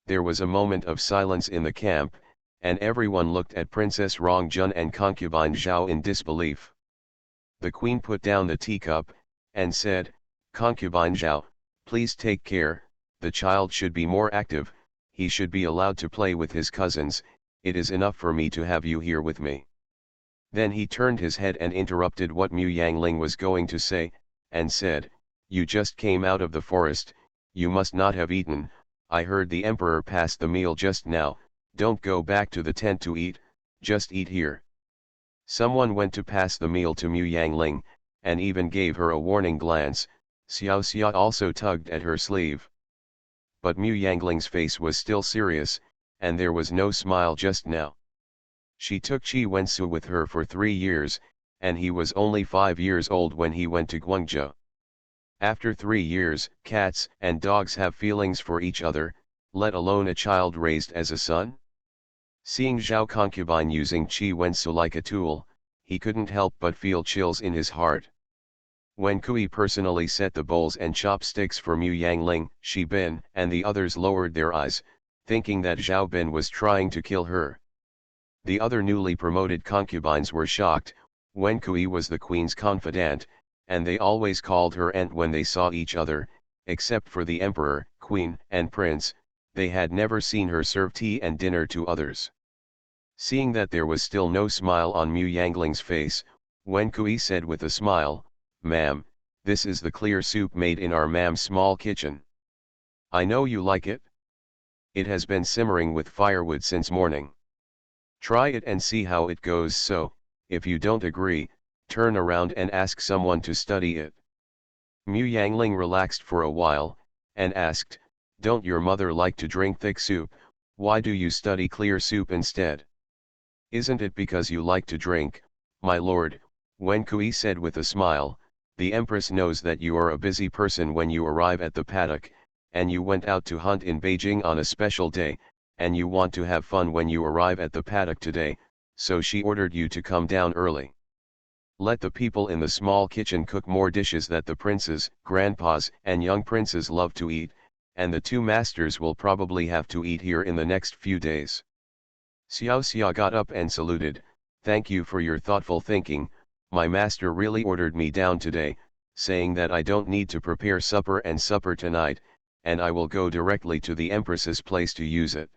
Speaker 1: There was a moment of silence in the camp, and everyone looked at Princess Rongjun and concubine Zhao in disbelief. The queen put down the teacup, and said, "Concubine Zhao, please take care, the child should be more active, he should be allowed to play with his cousins, it is enough for me to have you here with me." Then he turned his head and interrupted what Mu Yangling was going to say, and said, "You just came out of the forest, you must not have eaten, I heard the emperor pass the meal just now, don't go back to the tent to eat, just eat here." Someone went to pass the meal to Mu Yangling, and even gave her a warning glance. Xiao Xia also tugged at her sleeve. But Mu Yangling's face was still serious, and there was no smile just now. She took Qi Wensu with her for 3 years, and he was only 5 years old when he went to Guangzhou. After 3 years, cats and dogs have feelings for each other, let alone a child raised as a son? Seeing Zhao concubine using Qi Wensu like a tool, he couldn't help but feel chills in his heart. When Kui personally set the bowls and chopsticks for Mu Yangling, Shi Bin and the others lowered their eyes, thinking that Zhao Bin was trying to kill her. The other newly promoted concubines were shocked. Wen Kui was the queen's confidant, and they always called her aunt when they saw each other, except for the emperor, queen, and prince, they had never seen her serve tea and dinner to others. Seeing that there was still no smile on Mu Yangling's face, Wen Kui said with a smile, "Ma'am, this is the clear soup made in our ma'am's small kitchen. I know you like it. It has been simmering with firewood since morning. Try it and see how it goes, so, if you don't agree, turn around and ask someone to study it." Mu Yangling relaxed for a while, and asked, "Don't your mother like to drink thick soup, why do you study clear soup instead?" "Isn't it because you like to drink, my lord?" Wen Kui said with a smile, "The empress knows that you are a busy person when you arrive at the paddock, and you went out to hunt in Beijing on a special day, and you want to have fun when you arrive at the paddock today, so she ordered you to come down early. Let the people in the small kitchen cook more dishes that the princes, grandpas, and young princes love to eat, and the 2 masters will probably have to eat here in the next few days." Xiao Xia got up and saluted, "Thank you for your thoughtful thinking, my master really ordered me down today, saying that I don't need to prepare supper tonight, and I will go directly to the empress's place to use it."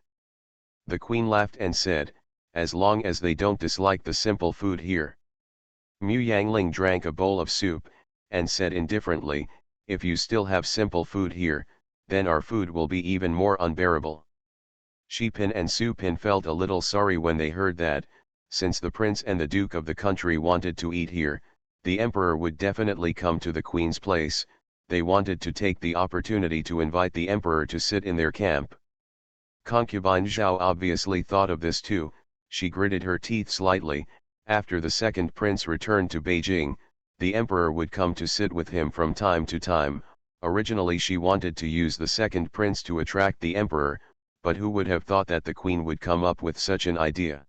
Speaker 1: The queen laughed and said, "As long as they don't dislike the simple food here." Mu Yangling drank a bowl of soup, and said indifferently, "If you still have simple food here, then our food will be even more unbearable." Shi Pin and Su Pin felt a little sorry when they heard that, since the prince and the duke of the country wanted to eat here, the emperor would definitely come to the queen's place. They wanted to take the opportunity to invite the emperor to sit in their camp. Concubine Zhao obviously thought of this too. She gritted her teeth slightly. After the second prince returned to Beijing, the emperor would come to sit with him from time to time. Originally she wanted to use the second prince to attract the emperor, but who would have thought that the queen would come up with such an idea?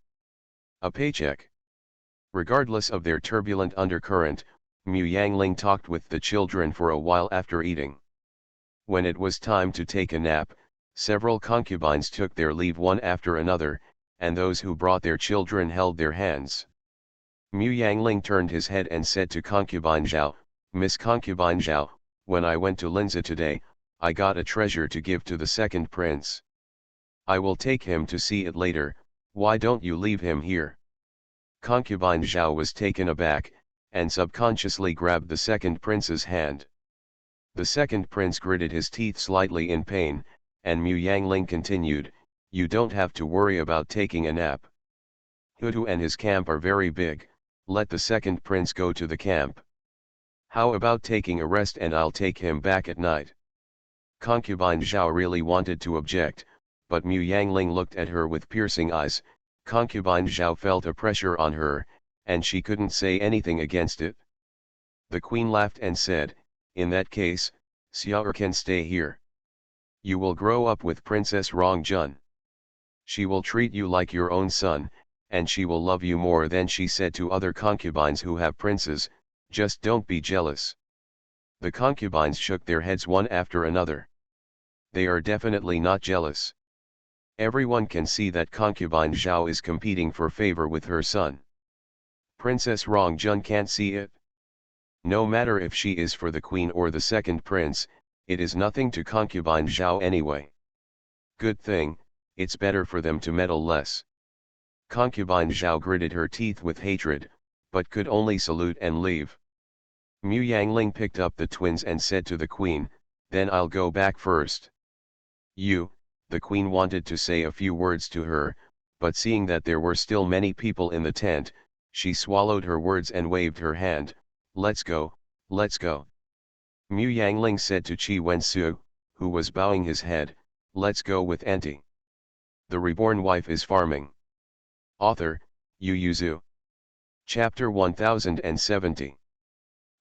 Speaker 1: A paycheck. Regardless of their turbulent undercurrent, Mu Yangling talked with the children for a while after eating. When it was time to take a nap, several concubines took their leave one after another, and those who brought their children held their hands. Mu Yangling turned his head and said to concubine Zhao, "Miss Concubine Zhao, when I went to Linzi today, I got a treasure to give to the second prince. I will take him to see it later, why don't you leave him here?" Concubine Zhao was taken aback, and subconsciously grabbed the second prince's hand. The second prince gritted his teeth slightly in pain, and Mu Yangling continued, "You don't have to worry about taking a nap. Hutu and his camp are very big, let the second prince go to the camp. How about taking a rest and I'll take him back at night?" Concubine Zhao really wanted to object, but Mu Yangling looked at her with piercing eyes. Concubine Zhao felt a pressure on her, and she couldn't say anything against it. The queen laughed and said, "In that case, Xiao'er can stay here. You will grow up with Princess Rongjun. She will treat you like your own son, and she will love you more than she said to other concubines who have princes, just don't be jealous." The concubines shook their heads one after another. They are definitely not jealous. Everyone can see that concubine Zhao is competing for favor with her son. Princess Rongjun can't see it. No matter if she is for the queen or the second prince, it is nothing to concubine Zhao anyway. Good thing, it's better for them to meddle less. Concubine Zhao gritted her teeth with hatred, but could only salute and leave. Mu Yangling picked up the twins and said to the queen, "Then I'll go back first." The queen wanted to say a few words to her, but seeing that there were still many people in the tent, she swallowed her words and waved her hand. Let's go, let's go." Mu Yangling said to Qi Wensu, who was bowing his head, "Let's go with Auntie. The reborn wife is farming." Author, Yu Yuzu. Chapter 1070.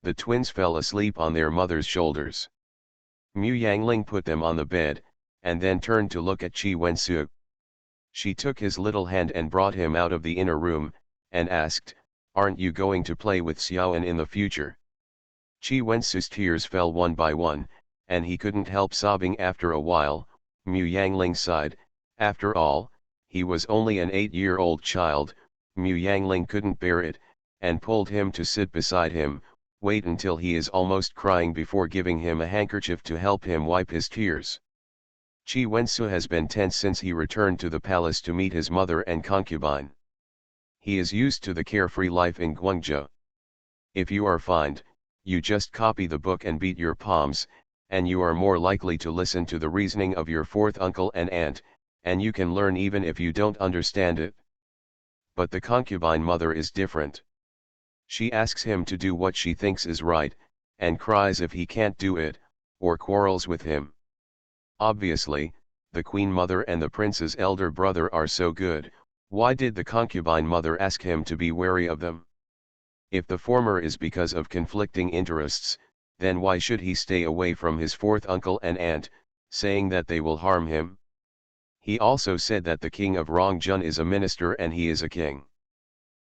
Speaker 1: The twins fell asleep on their mother's shoulders. Mu Yangling put them on the bed, and then turned to look at Qi Wensu. She took his little hand and brought him out of the inner room, and asked, "Aren't you going to play with Xiaoan in the future?" Qi Wensu's tears fell one by one, and he couldn't help sobbing after a while. Mu Yangling sighed. After all, he was only an 8-year-old child. Mu Yangling couldn't bear it, and pulled him to sit beside him. Wait until he is almost crying before giving him a handkerchief to help him wipe his tears. Qi Wensu has been tense since he returned to the palace to meet his mother and concubine. He is used to the carefree life in Guangzhou. If you are fined, you just copy the book and beat your palms, and you are more likely to listen to the reasoning of your fourth uncle and aunt, and you can learn even if you don't understand it. But the concubine mother is different. She asks him to do what she thinks is right, and cries if he can't do it, or quarrels with him. Obviously, the queen mother and the prince's elder brother are so good. Why did the concubine mother ask him to be wary of them? If the former is because of conflicting interests, then why should he stay away from his fourth uncle and aunt, saying that they will harm him? He also said that the king of Rongjun is a minister and he is a king.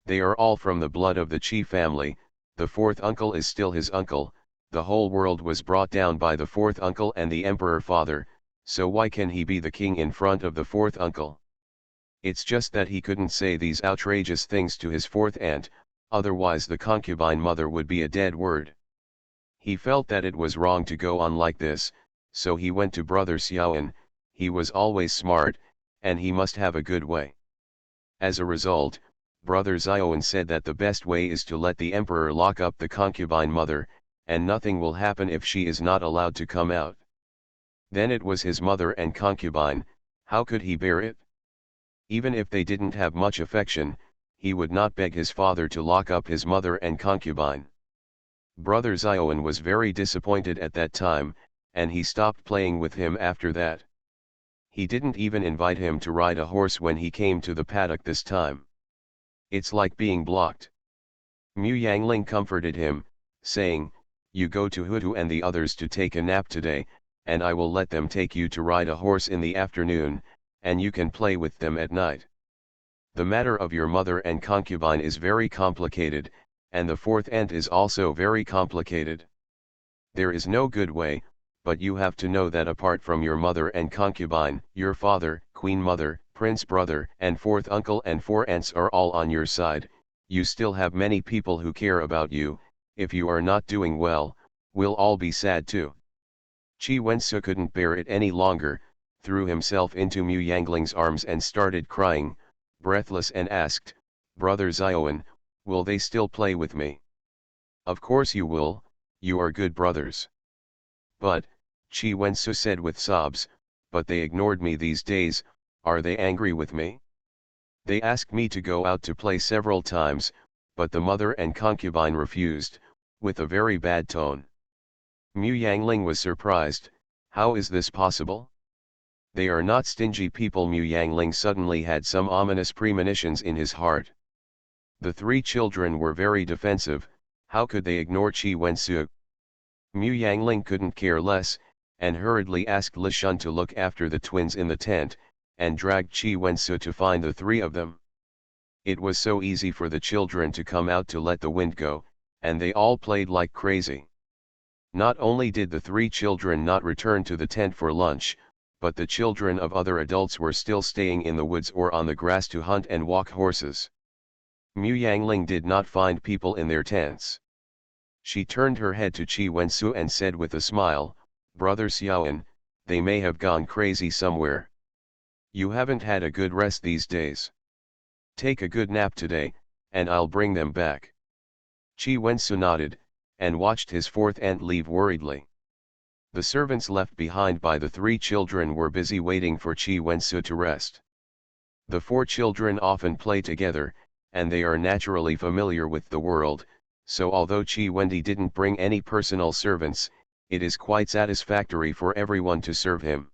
Speaker 1: They are all from the blood of the Qi family. The fourth uncle is still his uncle. The whole world was brought down by the fourth uncle and the emperor father, so why can he be the king in front of the fourth uncle? It's just that he couldn't say these outrageous things to his fourth aunt, otherwise the concubine mother would be a dead word. He felt that it was wrong to go on like this, so he went to brother Xiaoan. He was always smart, and he must have a good way. As a result, brother Xiaoan said that the best way is to let the emperor lock up the concubine mother, and nothing will happen if she is not allowed to come out. Then it was his mother and concubine. How could he bear it? Even if they didn't have much affection, he would not beg his father to lock up his mother and concubine. Brother Xiaoan was very disappointed at that time, and he stopped playing with him after that. He didn't even invite him to ride a horse when he came to the paddock this time. It's like being blocked. Mu Yangling comforted him, saying, "You go to Hutu and the others to take a nap today, and I will let them take you to ride a horse in the afternoon, and you can play with them at night. The matter of your mother and concubine is very complicated, and the fourth aunt is also very complicated. There is no good way, but you have to know that apart from your mother and concubine, your father, queen mother, prince brother, and fourth uncle and four aunts are all on your side. You still have many people who care about you. If you are not doing well, we'll all be sad too." Qi Wensu couldn't bear it any longer, threw himself into Mu Yangling's arms and started crying, breathless, and asked, "Brother Xiaoan, will they still play with me?" "Of course you will, you are good brothers." "But," Qi Wensu said with sobs, "but they ignored me these days. Are they angry with me? They asked me to go out to play several times, but the mother and concubine refused, with a very bad tone." Mu Yangling was surprised. How is this possible? They are not stingy people. Mu Yangling suddenly had some ominous premonitions in his heart. The three children were very defensive. How could they ignore Qi Wensu? Mu Yangling couldn't care less, and hurriedly asked Li Shun to look after the twins in the tent, and dragged Qi Wensu to find the three of them. It was so easy for the children to come out to let the wind go, and they all played like crazy. Not only did the three children not return to the tent for lunch, but the children of other adults were still staying in the woods or on the grass to hunt and walk horses. Mu Yangling did not find people in their tents. She turned her head to Qi Wensu and said with a smile, "Brother Xiaoan, they may have gone crazy somewhere. You haven't had a good rest these days. Take a good nap today, and I'll bring them back." Qi Wensu nodded, and watched his fourth aunt leave worriedly. The servants left behind by the three children were busy waiting for Qi Wensu to rest. The four children often play together, and they are naturally familiar with the world, so although Qi Wendi didn't bring any personal servants, it is quite satisfactory for everyone to serve him.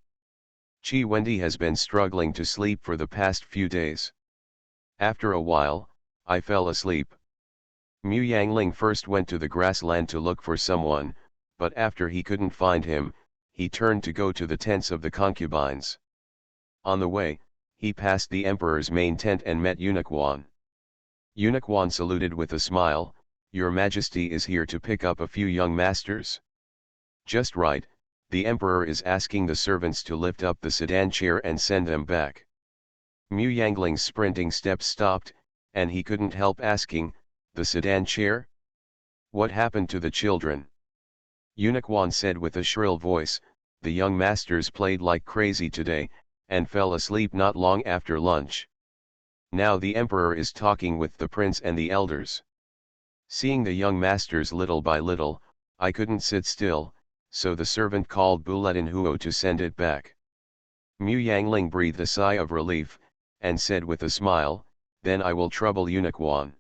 Speaker 1: Qi Wendi has been struggling to sleep for the past few days. After a while, I fell asleep. Mu Yangling first went to the grassland to look for someone, but after he couldn't find him, he turned to go to the tents of the concubines. On the way, he passed the emperor's main tent and met Eunuch Wan. Eunuch Wan saluted with a smile, "Your Majesty is here to pick up a few young masters." "Just right, the emperor is asking the servants to lift up the sedan chair and send them back." Mu Yangling's sprinting steps stopped, and he couldn't help asking, "The sedan chair? What happened to the children?" Eunuch Wan said with a shrill voice, "The young masters played like crazy today, and fell asleep not long after lunch. Now the emperor is talking with the prince and the elders. Seeing the young masters little by little, I couldn't sit still, so the servant called Buletin Huo to send it back." Mu Yangling breathed a sigh of relief, and said with a smile, "Then I will trouble Eunuch Wan."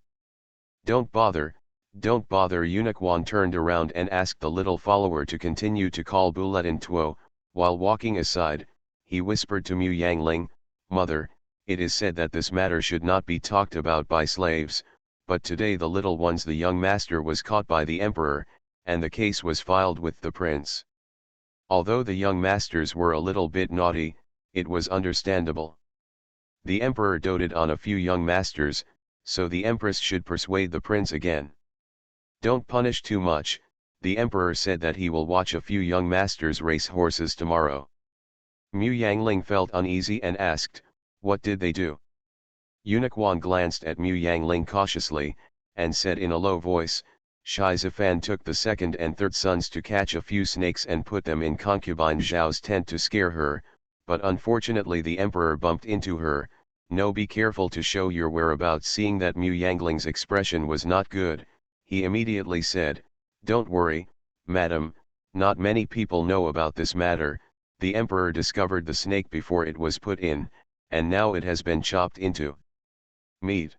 Speaker 1: Don't bother." Eunuch Wan turned around and asked the little follower to continue to call Buletin Tuo. While walking aside, he whispered to Mu Yangling, "Mother, it is said that this matter should not be talked about by slaves, but today the little ones the young master was caught by the emperor, and the case was filed with the prince. Although the young masters were a little bit naughty, it was understandable. The emperor doted on a few young masters, so the empress should persuade the prince again. Don't punish too much. The emperor said that he will watch a few young masters race horses tomorrow." Mu Yangling felt uneasy and asked, "What did they do?" Eunuch Wan glanced at Mu Yangling cautiously, and said in a low voice, "Shai Zifan took the second and third sons to catch a few snakes and put them in concubine Zhao's tent to scare her, but unfortunately the emperor bumped into her. No, be careful to show your whereabouts." Seeing that Mu Yangling's expression was not good, he immediately said, "Don't worry, madam, not many people know about this matter. The emperor discovered the snake before it was put in, and now it has been chopped into meat."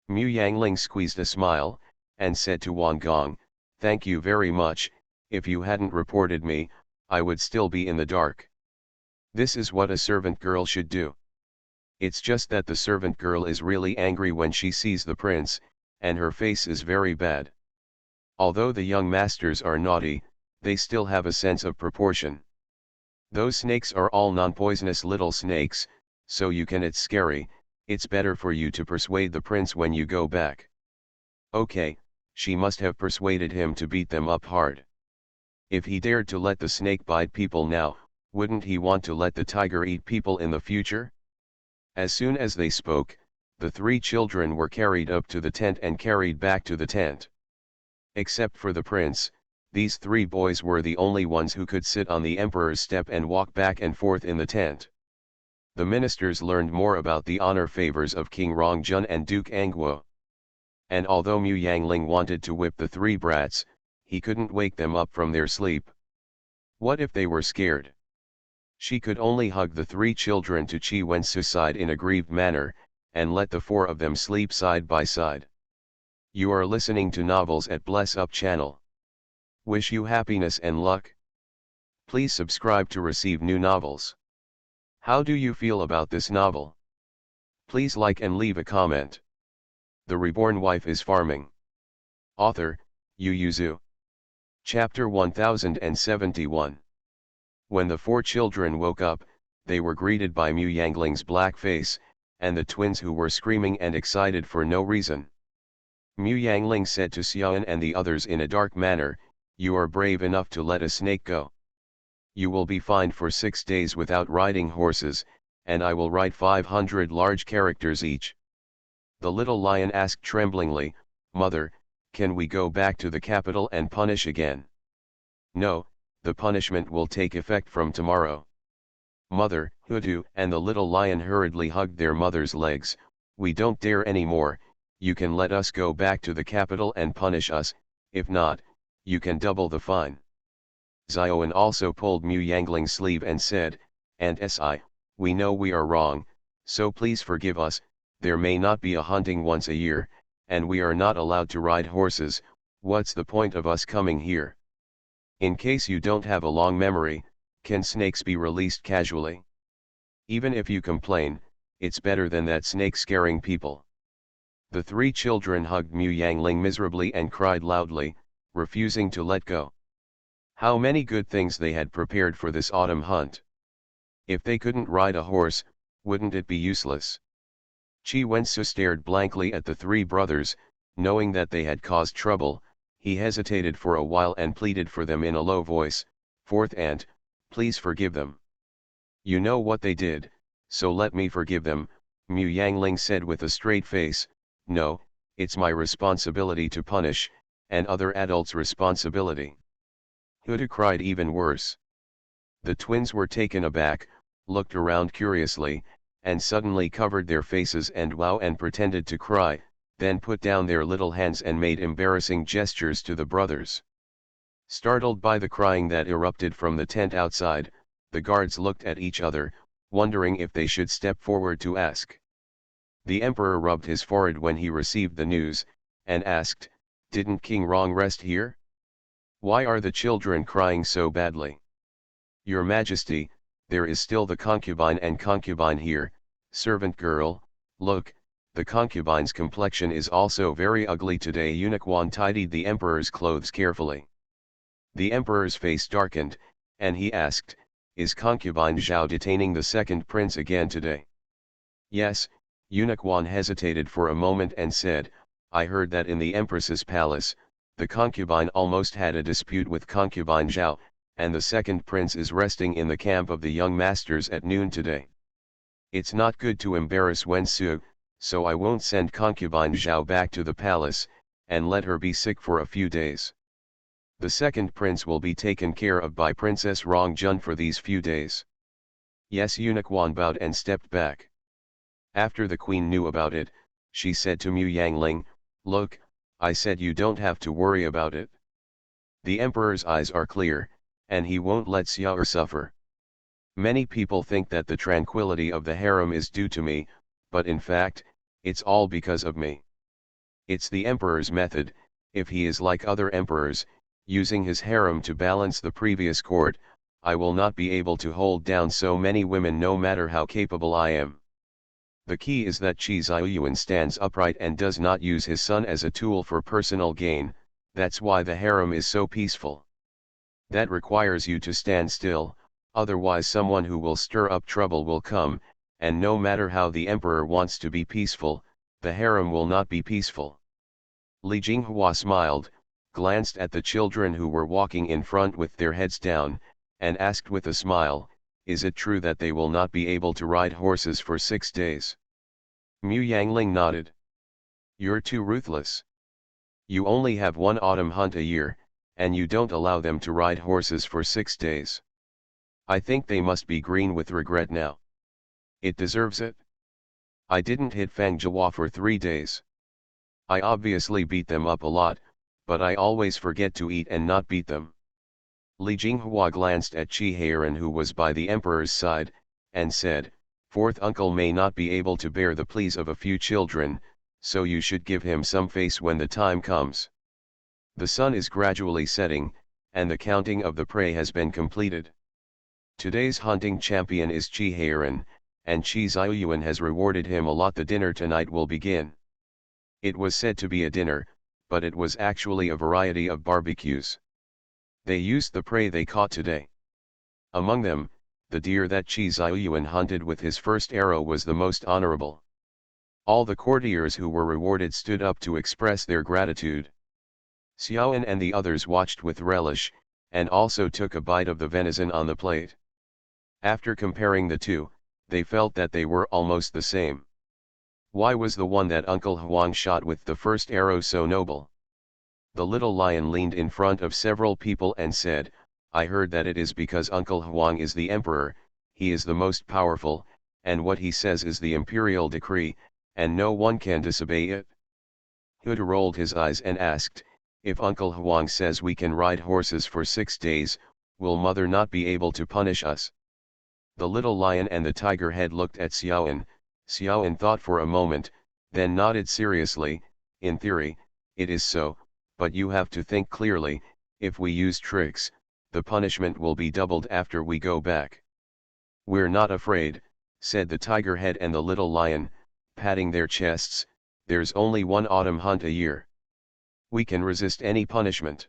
Speaker 1: Mu Yangling squeezed a smile, and said to Wang Gong, "Thank you very much. If you hadn't reported me, I would still be in the dark. This is what a servant girl should do. It's just that the servant girl is really angry when she sees the prince, and her face is very bad. Although the young masters are naughty, they still have a sense of proportion. Those snakes are all non-poisonous little snakes, so it's scary. It's better for you to persuade the prince when you go back." Okay, she must have persuaded him to beat them up hard. If he dared to let the snake bite people now, wouldn't he want to let the tiger eat people in the future? As soon as they spoke, the three children were carried up to the tent and carried back to the tent. Except for the prince, these three boys were the only ones who could sit on the emperor's step and walk back and forth in the tent. The ministers learned more about the honor favors of King Rongjun and Duke Angguo. And although Mu Yangling wanted to whip the three brats, he couldn't wake them up from their sleep. What if they were scared? She could only hug the three children to Qi Wensu's side in a grieved manner, and let the four of them sleep side by side. You are listening to Novels at Bless Up channel. Wish you happiness and luck. Please subscribe to receive new novels. How do you feel about this novel? Please like and leave a comment. The Reborn Wife is Farming. Author, Yu Yuzu. Chapter 1071. When the four children woke up, they were greeted by Mu Yangling's black face, and the twins who were screaming and excited for no reason. Mu Yangling said to Xiaoan and the others in a dark manner, "You are brave enough to let a snake go. You will be fined for 6 days without riding horses, and I will write 500 large characters each. The little lion asked tremblingly, Mother, can we go back to the capital and punish again? No, the punishment will take effect from tomorrow. Mother, Hutu and the little lion hurriedly hugged their mother's legs. We don't dare anymore. You can let us go back to the capital and punish us, if not, you can double the fine. Xiaoan also pulled Mu Yangling's sleeve and said, and Si, we know we are wrong, so please forgive us. There may not be a hunting once a year, and we are not allowed to ride horses. What's the point of us coming here? In case you don't have a long memory, can snakes be released casually? Even if you complain, it's better than that snake scaring people. The 3 children hugged Mu Yangling miserably and cried loudly, refusing to let go. How many good things they had prepared for this autumn hunt. If they couldn't ride a horse, wouldn't it be useless? Chi Wensu stared blankly at the 3 brothers, knowing that they had caused trouble. He hesitated for a while and pleaded for them in a low voice, Fourth aunt, please forgive them. You know what they did, so let me forgive them, Mu Yangling said with a straight face. No, it's my responsibility to punish, and other adults' responsibility. Huda cried even worse. The twins were taken aback, looked around curiously, and suddenly covered their faces and pretended to cry, then put down their little hands and made embarrassing gestures to the brothers. Startled by the crying that erupted from the tent outside, the guards looked at each other, wondering if they should step forward to ask. The emperor rubbed his forehead when he received the news, and asked, Didn't King Rong rest here? Why are the children crying so badly? Your Majesty, there is still the concubine and concubine here. Servant girl, look, the concubine's complexion is also very ugly today. Eunuch Wan tidied the emperor's clothes carefully. The emperor's face darkened, and he asked, Is concubine Zhao detaining the second prince again today? Yes, Eunuch Wan hesitated for a moment and said, I heard that in the empress's palace, the concubine almost had a dispute with concubine Zhao, and the second prince is resting in the camp of the young masters at noon today. It's not good to embarrass Wensu, so I won't send concubine Zhao back to the palace, and let her be sick for a few days. The second prince will be taken care of by Princess Rong Jun for these few days. Yes, Eunuch Wan bowed and stepped back. After the queen knew about it, she said to Mu Yangling, Look, I said you don't have to worry about it. The emperor's eyes are clear, and he won't let Xiao suffer. Many people think that the tranquility of the harem is due to me, but in fact, it's all because of me. It's the emperor's method. If he is like other emperors, using his harem to balance the previous court, I will not be able to hold down so many women no matter how capable I am. The key is that Qi Xiaoyuan stands upright and does not use his son as a tool for personal gain. That's why the harem is so peaceful. That requires you to stand still, otherwise someone who will stir up trouble will come, and no matter how the emperor wants to be peaceful, the harem will not be peaceful. Li Jinghua smiled, glanced at the children who were walking in front with their heads down, and asked with a smile, Is it true that they will not be able to ride horses for 6 days? Mu Yangling nodded. You're too ruthless. You only have one autumn hunt a year, and you don't allow them to ride horses for 6 days. I think they must be green with regret now. It deserves it. I didn't hit Fang Jihua for 3 days. I obviously beat them up a lot, but I always forget to eat and not beat them. Li Jinghua glanced at Qi Heiran who was by the emperor's side, and said, Fourth uncle may not be able to bear the pleas of a few children, so you should give him some face when the time comes. The sun is gradually setting, and the counting of the prey has been completed. Today's hunting champion is Qi Heiran, and Qi Xiaoyuan has rewarded him a lot. The dinner tonight will begin. It was said to be a dinner, but it was actually a variety of barbecues. They used the prey they caught today. Among them, the deer that Qi Xiaoyuan hunted with his first arrow was the most honorable. All the courtiers who were rewarded stood up to express their gratitude. Xiaoan and the others watched with relish, and also took a bite of the venison on the plate. After comparing the two, they felt that they were almost the same. Why was the one that Uncle Huang shot with the first arrow so noble? The little lion leaned in front of several people and said, I heard that it is because Uncle Huang is the emperor, he is the most powerful, and what he says is the imperial decree, and no one can disobey it. Huda rolled his eyes and asked, if Uncle Huang says we can ride horses for 6 days, will mother not be able to punish us? The little lion and the tiger head looked at Xiaoan. Xiaoan thought for a moment, then nodded seriously, in theory, it is so, but you have to think clearly, if we use tricks, the punishment will be doubled after we go back. We're not afraid, said the tiger head and the little lion, patting their chests, there's only one autumn hunt a year. We can resist any punishment.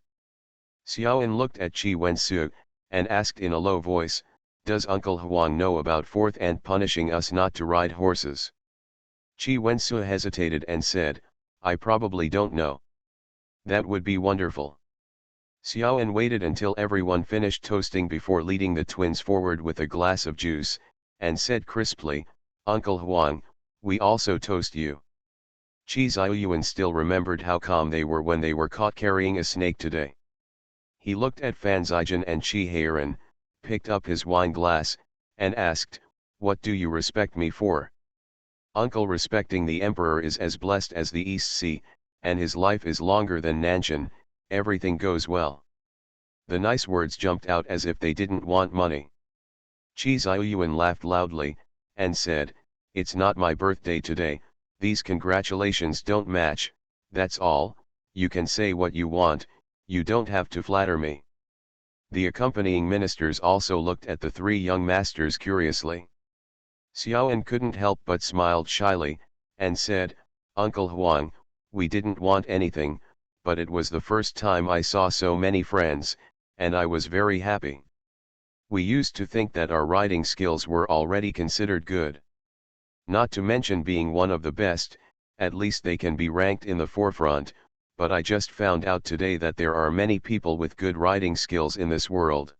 Speaker 1: Xiaoan looked at Qi Wensu, and asked in a low voice, does Uncle Huang know about fourth and punishing us not to ride horses? Qi Wensu hesitated and said, I probably don't know. That would be wonderful. Xiaoan waited until everyone finished toasting before leading the twins forward with a glass of juice, and said crisply, Uncle Huang, we also toast you. Qi Ziyuan still remembered how calm they were when they were caught carrying a snake today. He looked at Fan Zijin and Qi Heiran, picked up his wine glass, and asked, what do you respect me for? Uncle, respecting the emperor is as blessed as the East Sea, and his life is longer than Nanshan, everything goes well. The nice words jumped out as if they didn't want money. Qi Ziyuan laughed loudly, and said, it's not my birthday today, these congratulations don't match, that's all, you can say what you want, you don't have to flatter me. The accompanying ministers also looked at the three young masters curiously. Xiaoan couldn't help but smiled shyly, and said, Uncle Huang, we didn't want anything, but it was the first time I saw so many friends, and I was very happy. We used to think that our riding skills were already considered good. Not to mention being one of the best, at least they can be ranked in the forefront, but I just found out today that there are many people with good riding skills in this world.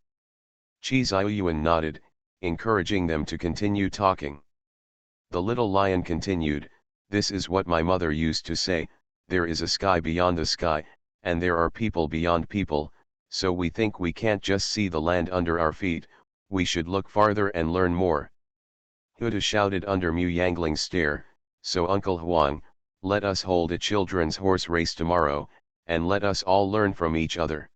Speaker 1: Qi Ziyuan nodded, encouraging them to continue talking. The little lion continued, this is what my mother used to say, there is a sky beyond the sky, and there are people beyond people, so we think we can't just see the land under our feet, we should look farther and learn more. Huda shouted under Mu Yangling's stare, so Uncle Huang, let us hold a children's horse race tomorrow, and let us all learn from each other.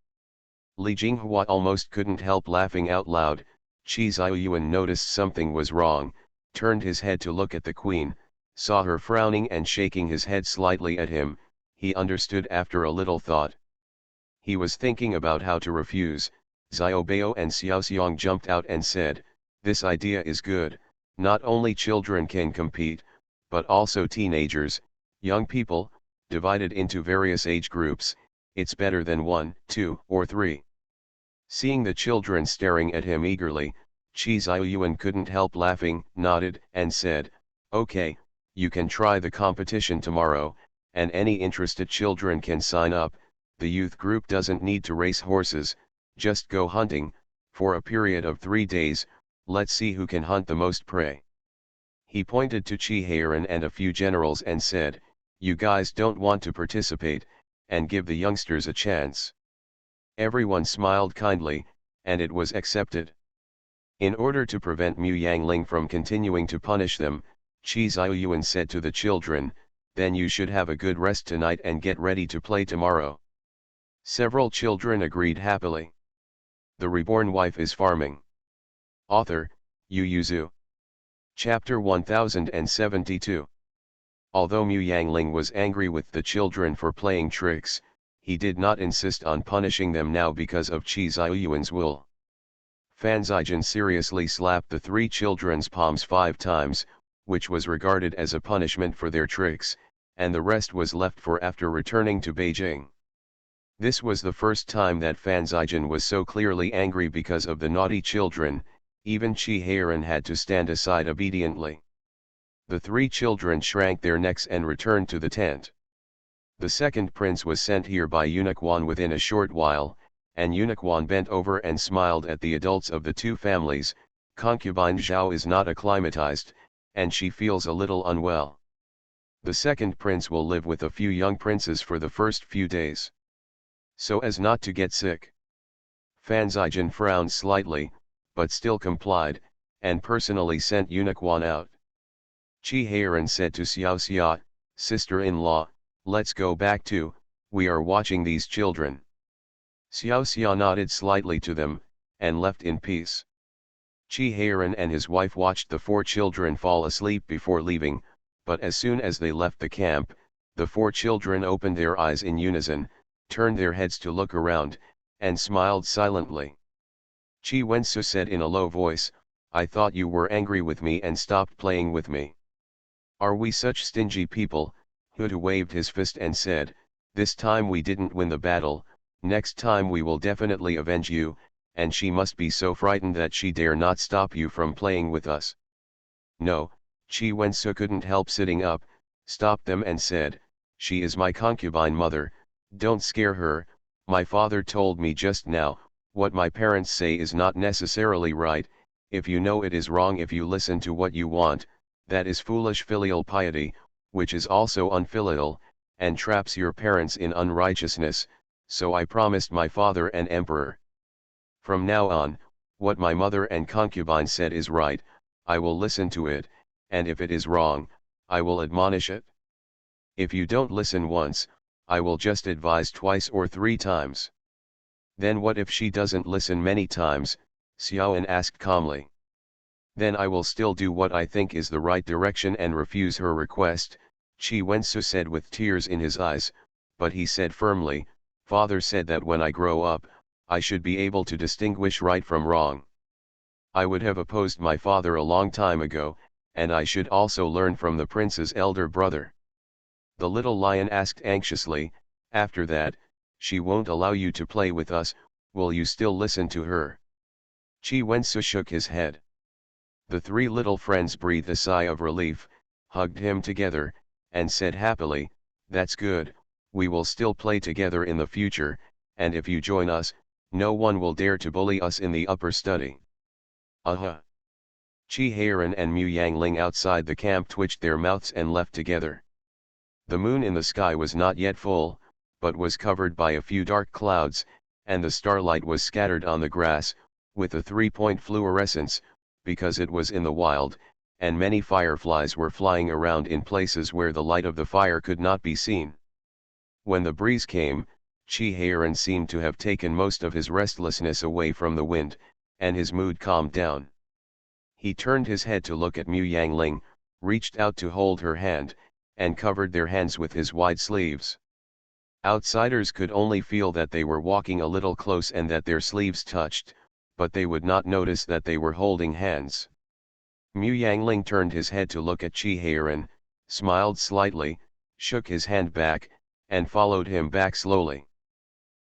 Speaker 1: Li Jinghua almost couldn't help laughing out loud. Qi Ziyuan noticed something was wrong, turned his head to look at the queen, saw her frowning and shaking his head slightly at him, he understood after a little thought. He was thinking about how to refuse. Xiaobao and Xiaoxiang jumped out and said, this idea is good, not only children can compete, but also teenagers, young people, divided into various age groups, it's better than 1, 2, or 3. Seeing the children staring at him eagerly, Qi Ziyuan couldn't help laughing, nodded, and said, okay, you can try the competition tomorrow, and any interested children can sign up, the youth group doesn't need to race horses, just go hunting, for a period of 3 days, let's see who can hunt the most prey. He pointed to Qi Heiran and a few generals and said, you guys don't want to participate, and give the youngsters a chance. Everyone smiled kindly, and it was accepted. In order to prevent Mu Yangling from continuing to punish them, Qi Ziyuan said to the children, then you should have a good rest tonight and get ready to play tomorrow. Several children agreed happily. The Reborn Wife is Farming. Author, Yu Yuzu. Chapter 1072. Although Mu Yangling was angry with the children for playing tricks, he did not insist on punishing them now because of Qi Ziyuan's will. Fan Zijin seriously slapped the 3 children's palms 5 times, which was regarded as a punishment for their tricks, and the rest was left for after returning to Beijing. This was the first time that Fan Zijin was so clearly angry because of the naughty children, even Qi Heiran had to stand aside obediently. The 3 children shrank their necks and returned to the tent. The second prince was sent here by eunuch Wan within a short while, and Eunuch Wan bent over and smiled at the adults of the two families. Concubine Zhao is not acclimatized, and she feels a little unwell. The second prince will live with a few young princes for the first few days, so as not to get sick. Fan Zijin frowned slightly, but still complied, and personally sent Eunuch Wan out. Chi Heiran said to Xiao Xia, sister-in-law, let's go back too, we are watching these children. Xiao Xia nodded slightly to them, and left in peace. Chi Heiran and his wife watched the four children fall asleep before leaving, but as soon as they left the camp, the four children opened their eyes in unison, turned their heads to look around, and smiled silently. Chi Wensu said in a low voice, I thought you were angry with me and stopped playing with me. Are we such stingy people? Hutu waved his fist and said, this time we didn't win the battle, next time we will definitely avenge you, and she must be so frightened that she dare not stop you from playing with us. No, Chi Wensu couldn't help sitting up, stopped them and said, she is my concubine mother, don't scare her, my father told me just now, what my parents say is not necessarily right, if you know it is wrong if you listen to what you want, that is foolish filial piety, which is also unfilial, and traps your parents in unrighteousness, so I promised my father and emperor. From now on, what my mother and concubine said is right, I will listen to it, and if it is wrong, I will admonish it. If you don't listen once, I will just advise twice or 3 times. Then what if she doesn't listen many times? Xiaoan asked calmly. Then I will still do what I think is the right direction and refuse her request, Chi Wensu said with tears in his eyes, but he said firmly, Father said that when I grow up, I should be able to distinguish right from wrong. I would have opposed my father a long time ago, and I should also learn from the prince's elder brother. The little lion asked anxiously, after that, she won't allow you to play with us, will you still listen to her? Chi Wensu shook his head. The 3 little friends breathed a sigh of relief, hugged him together, and said happily, that's good, we will still play together in the future, and if you join us, no one will dare to bully us in the upper study. Aha! Chi Heiran and Mu Yangling outside the camp twitched their mouths and left together. The moon in the sky was not yet full, but was covered by a few dark clouds, and the starlight was scattered on the grass, with a 3-point fluorescence, because it was in the wild, and many fireflies were flying around in places where the light of the fire could not be seen. When the breeze came, Chi Heiran seemed to have taken most of his restlessness away from the wind, and his mood calmed down. He turned his head to look at Mu Yangling, reached out to hold her hand, and covered their hands with his wide sleeves. Outsiders could only feel that they were walking a little close and that their sleeves touched, but they would not notice that they were holding hands. Mu Yangling turned his head to look at Chi Heiran, smiled slightly, shook his hand back, and followed him back slowly.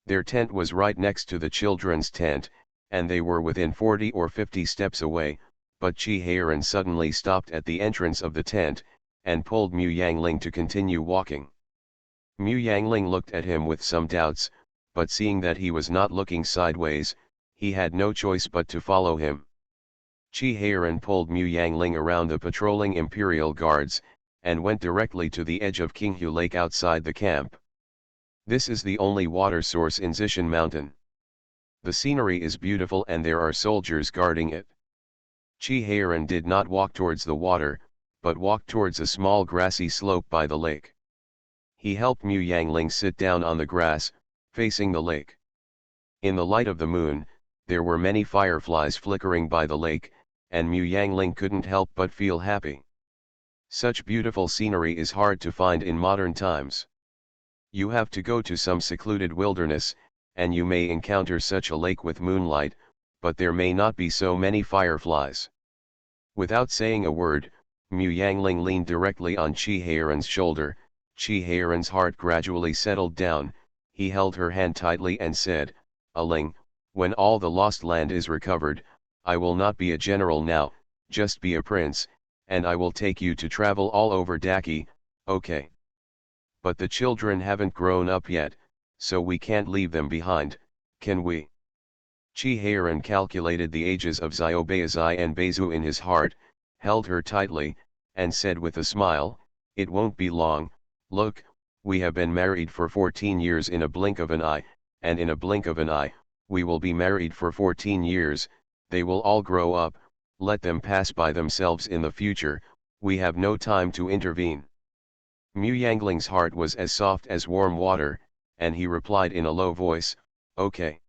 Speaker 1: Their tent was right next to the children's tent, and they were within 40 or 50 steps away, but Chi Heiran suddenly stopped at the entrance of the tent, and pulled Mu Yangling to continue walking. Mu Yangling looked at him with some doubts, but seeing that he was not looking sideways, he had no choice but to follow him. Chi Heiran pulled Mu Yangling around the patrolling Imperial Guards, and went directly to the edge of Qinghu Lake outside the camp. This is the only water source in Zishan Mountain. The scenery is beautiful and there are soldiers guarding it. Chi Heiran did not walk towards the water, but walked towards a small grassy slope by the lake. He helped Mu Yangling sit down on the grass, facing the lake. In the light of the moon, there were many fireflies flickering by the lake, and Mu Yangling couldn't help but feel happy. Such beautiful scenery is hard to find in modern times. You have to go to some secluded wilderness, and you may encounter such a lake with moonlight, but there may not be so many fireflies. Without saying a word, Mu Yangling leaned directly on Chi Heiran's shoulder. Chi Heiran's heart gradually settled down, he held her hand tightly and said, Aling, when all the lost land is recovered, I will not be a general now, just be a prince, and I will take you to travel all over Daki, okay? But the children haven't grown up yet, so we can't leave them behind, Can we? Chi Heiran calculated the ages of Xiaobeizai and Beizu in his heart, held her tightly, and said with a smile, "It won't be long. Look, we have been married for 14 years in a blink of an eye, and in a blink of an eye, we will be married for 14 years, they will all grow up, let them pass by themselves in the future, we have no time to intervene." Mu Yangling's heart was as soft as warm water, and he replied in a low voice, "Okay."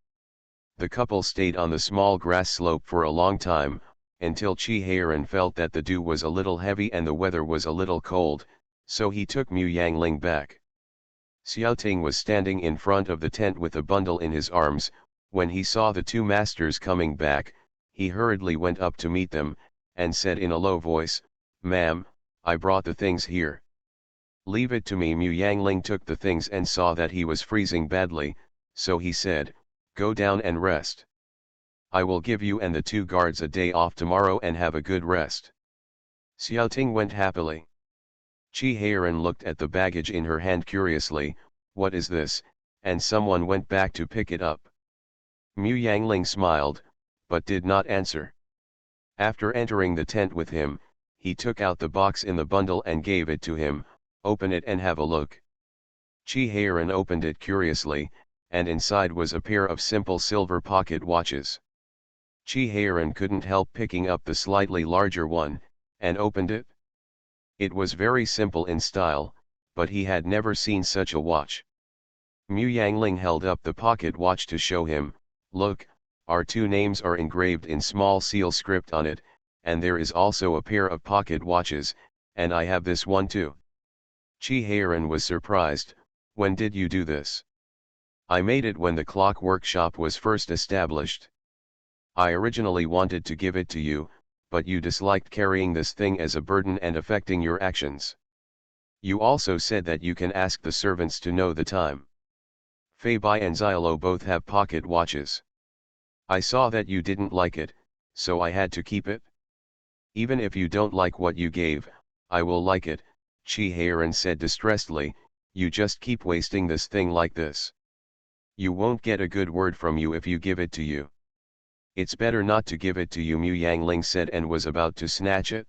Speaker 1: The couple stayed on the small grass slope for a long time, until Chi Heiran felt that the dew was a little heavy and the weather was a little cold, so he took Mu Yangling back. Xiaoting was standing in front of the tent with a bundle in his arms. When he saw the two masters coming back, he hurriedly went up to meet them, and said in a low voice, "Ma'am, I brought the things here." "Leave it to me." Mu Yangling took the things and saw that he was freezing badly, so he said, "Go down and rest. I will give you and the two guards a day off tomorrow and have a good rest." Xiaoting went happily. Chi Heiran looked at the baggage in her hand curiously, "What is this?" and someone went back to pick it up. Mu Yangling smiled, but did not answer. After entering the tent with him, he took out the box in the bundle and gave it to him. "Open it and have a look." Chi Heiran opened it curiously, and inside was a pair of simple silver pocket watches. Chi Heiran couldn't help picking up the slightly larger one, and opened it. It was very simple in style, but he had never seen such a watch. Mu Yangling held up the pocket watch to show him, "Look, our two names are engraved in small seal script on it, and there is also a pair of pocket watches, and I have this one too." Chi Heiran was surprised. "When did you do this?" "I made it when the clock workshop was first established. I originally wanted to give it to you, but you disliked carrying this thing as a burden and affecting your actions. You also said that you can ask the servants to know the time. Fei Bai and Xiaolo both have pocket watches. I saw that you didn't like it, so I had to keep it. Even if you don't like what you gave, I will like it." Chi Heiran said distressedly, "You just keep wasting this thing like this. You won't get a good word from you if you give it to you." "It's better not to give it to you," Mu Yangling said, and was about to snatch it.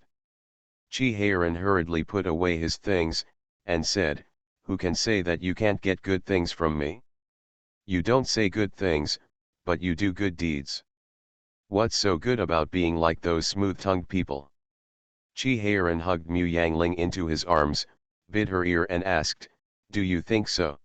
Speaker 1: Chi Heiran hurriedly put away his things, and said, "Who can say that you can't get good things from me? You don't say good things, but you do good deeds. What's so good about being like those smooth-tongued people?" Chi Heiran hugged Mu Yangling into his arms, bit her ear and asked, "Do you think so?"